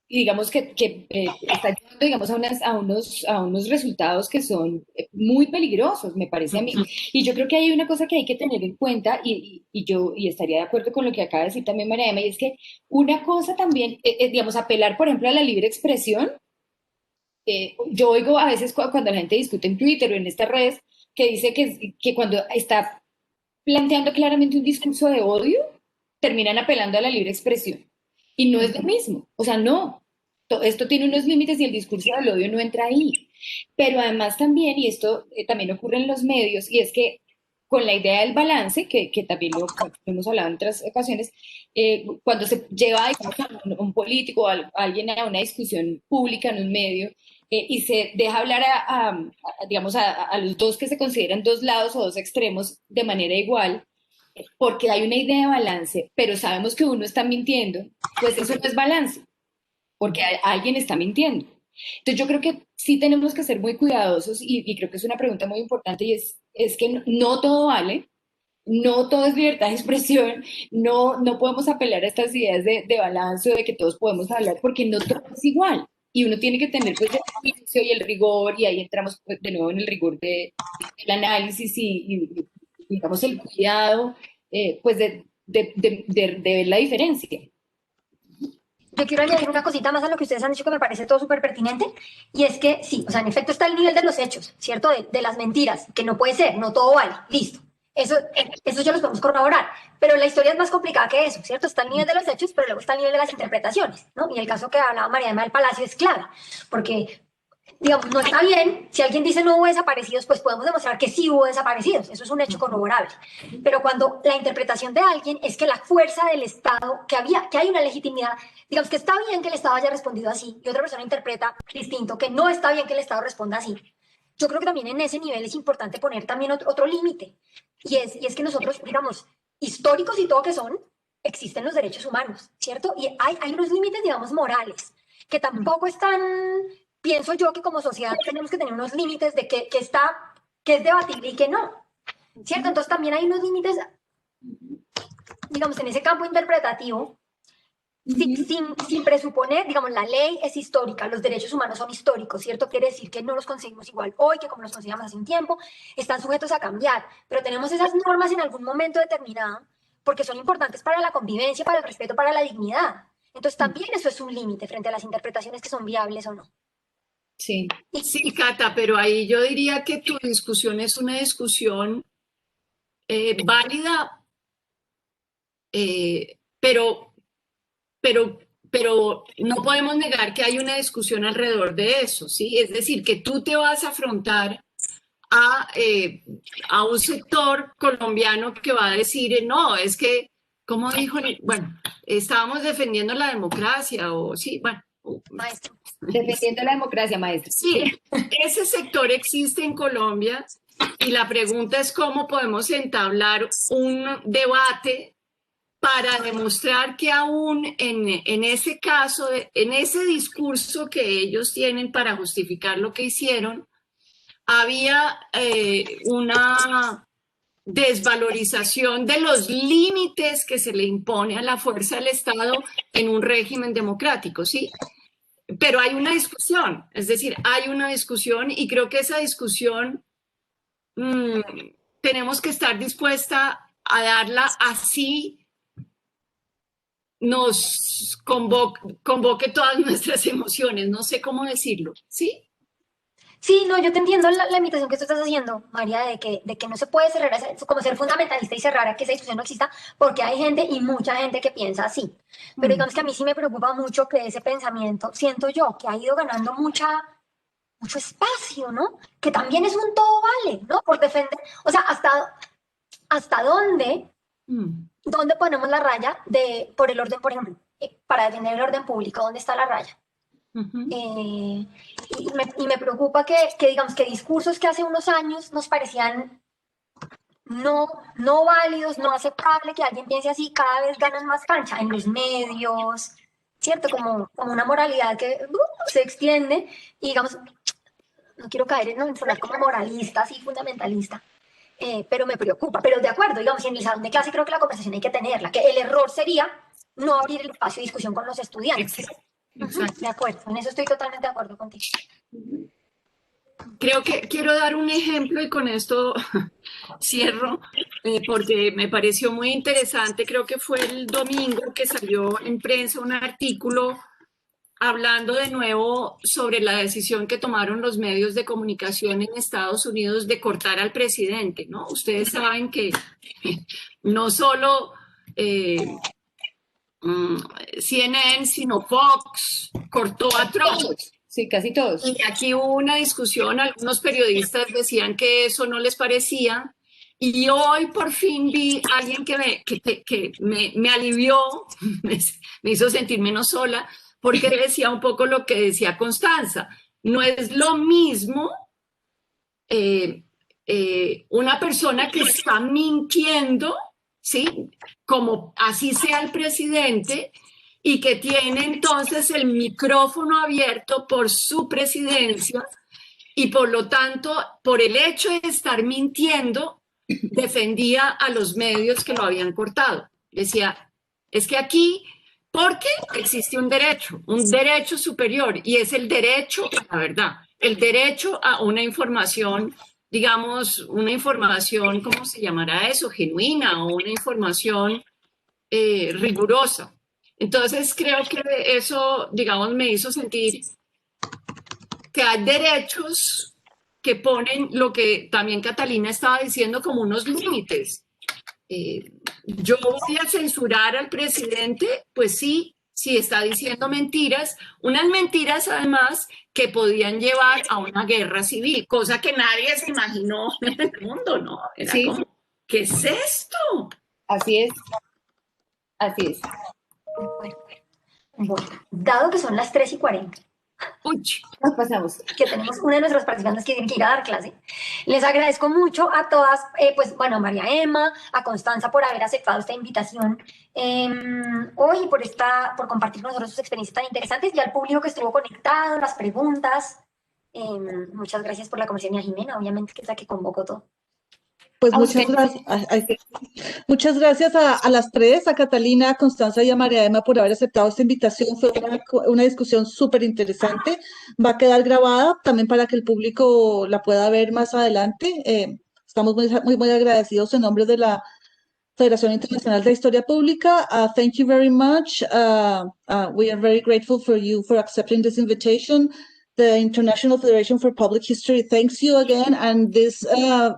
Speaker 3: y digamos está llevando, digamos, a unos resultados que son muy peligrosos, me parece a mí. Y yo creo que hay una cosa que hay que tener en cuenta, y estaría de acuerdo con lo que acaba de decir también María Emma, y es que una cosa también, digamos, apelar, por ejemplo, a la libre expresión. Yo oigo a veces cuando la gente discute en Twitter o en estas redes, que dice que cuando está planteando claramente un discurso de odio, terminan apelando a la libre expresión. Y no es lo mismo. O sea, no. Esto tiene unos límites y el discurso del odio no entra ahí. Pero además también, y esto también ocurre en los medios, y es que con la idea del balance, que también lo hemos hablado en otras ocasiones, cuando se lleva, digamos, a un político o a alguien a una discusión pública en un medio, y se deja hablar digamos, a los dos que se consideran dos lados o dos extremos de manera igual, porque hay una idea de balance, pero sabemos que uno está mintiendo, pues eso no es balance, porque alguien está mintiendo. Entonces yo creo que sí tenemos que ser muy cuidadosos, y creo que es una pregunta muy importante, y es que no todo vale, no todo es libertad de expresión, no podemos apelar a estas ideas de balance o de que todos podemos hablar, porque no todo es igual. Y uno tiene que tener pues el juicio y el rigor, y ahí entramos pues, de nuevo en el rigor del análisis y digamos el cuidado pues de ver la diferencia.
Speaker 2: Yo quiero añadir una cosita más a lo que ustedes han dicho que me parece todo súper pertinente, y es que sí, o sea, en efecto está el nivel de los hechos, ¿cierto? De las mentiras, que no puede ser, no todo vale, listo. Eso ya los podemos corroborar, pero la historia es más complicada que eso, ¿cierto? Está el nivel de los hechos, pero luego está el nivel de las interpretaciones, ¿no? Y el caso que hablaba María Emma del Palacio es clave, porque digamos, no está bien, si alguien dice no hubo desaparecidos, pues podemos demostrar que sí hubo desaparecidos, eso es un hecho corroborable. Pero cuando la interpretación de alguien es que la fuerza del Estado, que hay una legitimidad, digamos que está bien que el Estado haya respondido así, y otra persona interpreta distinto, que no está bien que el Estado responda así. Yo creo que también en ese nivel es importante poner también otro límite, y es que nosotros, digamos, históricos y todo que son, existen los derechos humanos, ¿cierto? Y hay unos límites, digamos, morales, que tampoco están. Pienso yo que como sociedad tenemos que tener unos límites de que es debatible y que no, ¿cierto? Entonces también hay unos límites, digamos, en ese campo interpretativo, sin presuponer, digamos, la ley es histórica, los derechos humanos son históricos, ¿cierto? Quiere decir que no los conseguimos igual hoy que como los conseguíamos hace un tiempo, están sujetos a cambiar, pero tenemos esas normas en algún momento determinado porque son importantes para la convivencia, para el respeto, para la dignidad. Entonces también eso es un límite frente a las interpretaciones que son viables o no.
Speaker 3: Sí.
Speaker 4: Sí, Cata, pero ahí yo diría que tu discusión es una discusión válida, pero no podemos negar que hay una discusión alrededor de eso, ¿sí? Es decir, que tú te vas a afrontar a un sector colombiano que va a decir, no, es que, como dijo, bueno, estábamos defendiendo la democracia, o sí, bueno.
Speaker 2: Maestro.
Speaker 3: Defendiendo la democracia, maestra.
Speaker 4: Sí, ese sector existe en Colombia, y la pregunta es cómo podemos entablar un debate para demostrar que aún en ese caso, en ese discurso que ellos tienen para justificar lo que hicieron, había una desvalorización de los límites que se le impone a la fuerza del Estado en un régimen democrático, ¿sí? Pero hay una discusión, es decir, hay una discusión, y creo que esa discusión tenemos que estar dispuesta a darla así nos convoque todas nuestras emociones, no sé cómo decirlo, ¿sí?
Speaker 2: Sí, no, yo te entiendo la invitación que tú estás haciendo, María, de que no se puede cerrar, como ser fundamentalista y cerrar a que esa discusión no exista, porque hay gente y mucha gente que piensa así. Pero digamos que a mí sí me preocupa mucho que ese pensamiento, siento yo, que ha ido ganando mucho espacio, ¿no? Que también es un todo vale, ¿no? Por defender, o sea, ¿hasta dónde ponemos la raya por el orden, por ejemplo? para defender el orden público, ¿dónde está la raya?
Speaker 4: Ujú.
Speaker 2: Y me preocupa que, digamos, que discursos que hace unos años nos parecían no válidos, no aceptable, que alguien piense así, cada vez ganan más cancha en los medios, ¿cierto? Como una moralidad que se extiende y, digamos, no quiero caer en sonar como moralista, así fundamentalista, pero me preocupa. Pero de acuerdo, digamos, en el salón de clase creo que la conversación hay que tenerla, que el error sería no abrir el espacio de discusión con los estudiantes.
Speaker 4: Exacto.
Speaker 2: De acuerdo, en eso estoy totalmente de acuerdo contigo.
Speaker 4: Creo que quiero dar un ejemplo y con esto cierro, porque me pareció muy interesante. Creo que fue el domingo que salió en prensa un artículo hablando de nuevo sobre la decisión que tomaron los medios de comunicación en Estados Unidos de cortar al presidente, ¿no? Ustedes saben que no solo CNN, sino Fox cortó a Trump.
Speaker 3: Todos, sí, casi todos.
Speaker 4: Y aquí hubo una discusión, algunos periodistas decían que eso no les parecía, y hoy por fin vi a alguien que me alivió, me hizo sentir menos sola, porque decía un poco lo que decía Constanza. No es lo mismo una persona que está mintiendo, ¿sí? Como así sea el presidente, y que tiene entonces el micrófono abierto por su presidencia y por lo tanto, por el hecho de estar mintiendo, defendía a los medios que lo habían cortado. Decía, es que aquí, porque existe un derecho superior, y es el derecho a la verdad, el derecho a una información, digamos, una información, ¿cómo se llamará eso? Genuina, o una información rigurosa. Entonces creo que eso, digamos, me hizo sentir que hay derechos que ponen lo que también Catalina estaba diciendo como unos límites. Yo voy a censurar al presidente, pues sí, si está diciendo mentiras, unas mentiras además que podían llevar a una guerra civil, cosa que nadie se imaginó en el mundo, ¿no? Era
Speaker 3: Sí.
Speaker 4: como, ¿qué es esto?
Speaker 3: Así es. Así es.
Speaker 2: Bueno, dado que son las 3:40,
Speaker 4: Uy,
Speaker 3: Nos pasamos.
Speaker 2: que tenemos una de nuestras participantes que tiene que ir a dar clase, les agradezco mucho a todas, pues bueno, a María Emma, a Constanza por haber aceptado esta invitación hoy, por compartir con nosotros sus experiencias tan interesantes, y al público que estuvo conectado, las preguntas. Muchas gracias por la conversación, y a Jimena, obviamente, que es la que convocó todo.
Speaker 1: Pues
Speaker 3: A
Speaker 1: muchas
Speaker 3: usted.
Speaker 1: gracias. Muchas gracias a las tres, a Catalina, a Constanza y a María Emma por haber aceptado esta invitación. Fue una discusión súper interesante. Va a quedar grabada también para que el público la pueda ver más adelante. Estamos muy agradecidos en nombre de la Federación Internacional de Historia Pública. Thank you very much. We are very grateful for you for accepting this invitation. The International Federation for Public History thanks you again, and this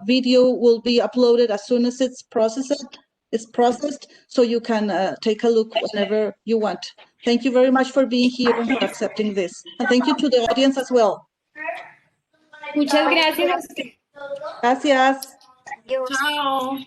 Speaker 1: video will be uploaded as soon as it's processed, so you can take a look whenever you want. Thank you very much for being here and for accepting this. And thank you to the audience as well.
Speaker 3: Muchas gracias a usted.
Speaker 1: Gracias.
Speaker 2: Adiós.
Speaker 4: chao.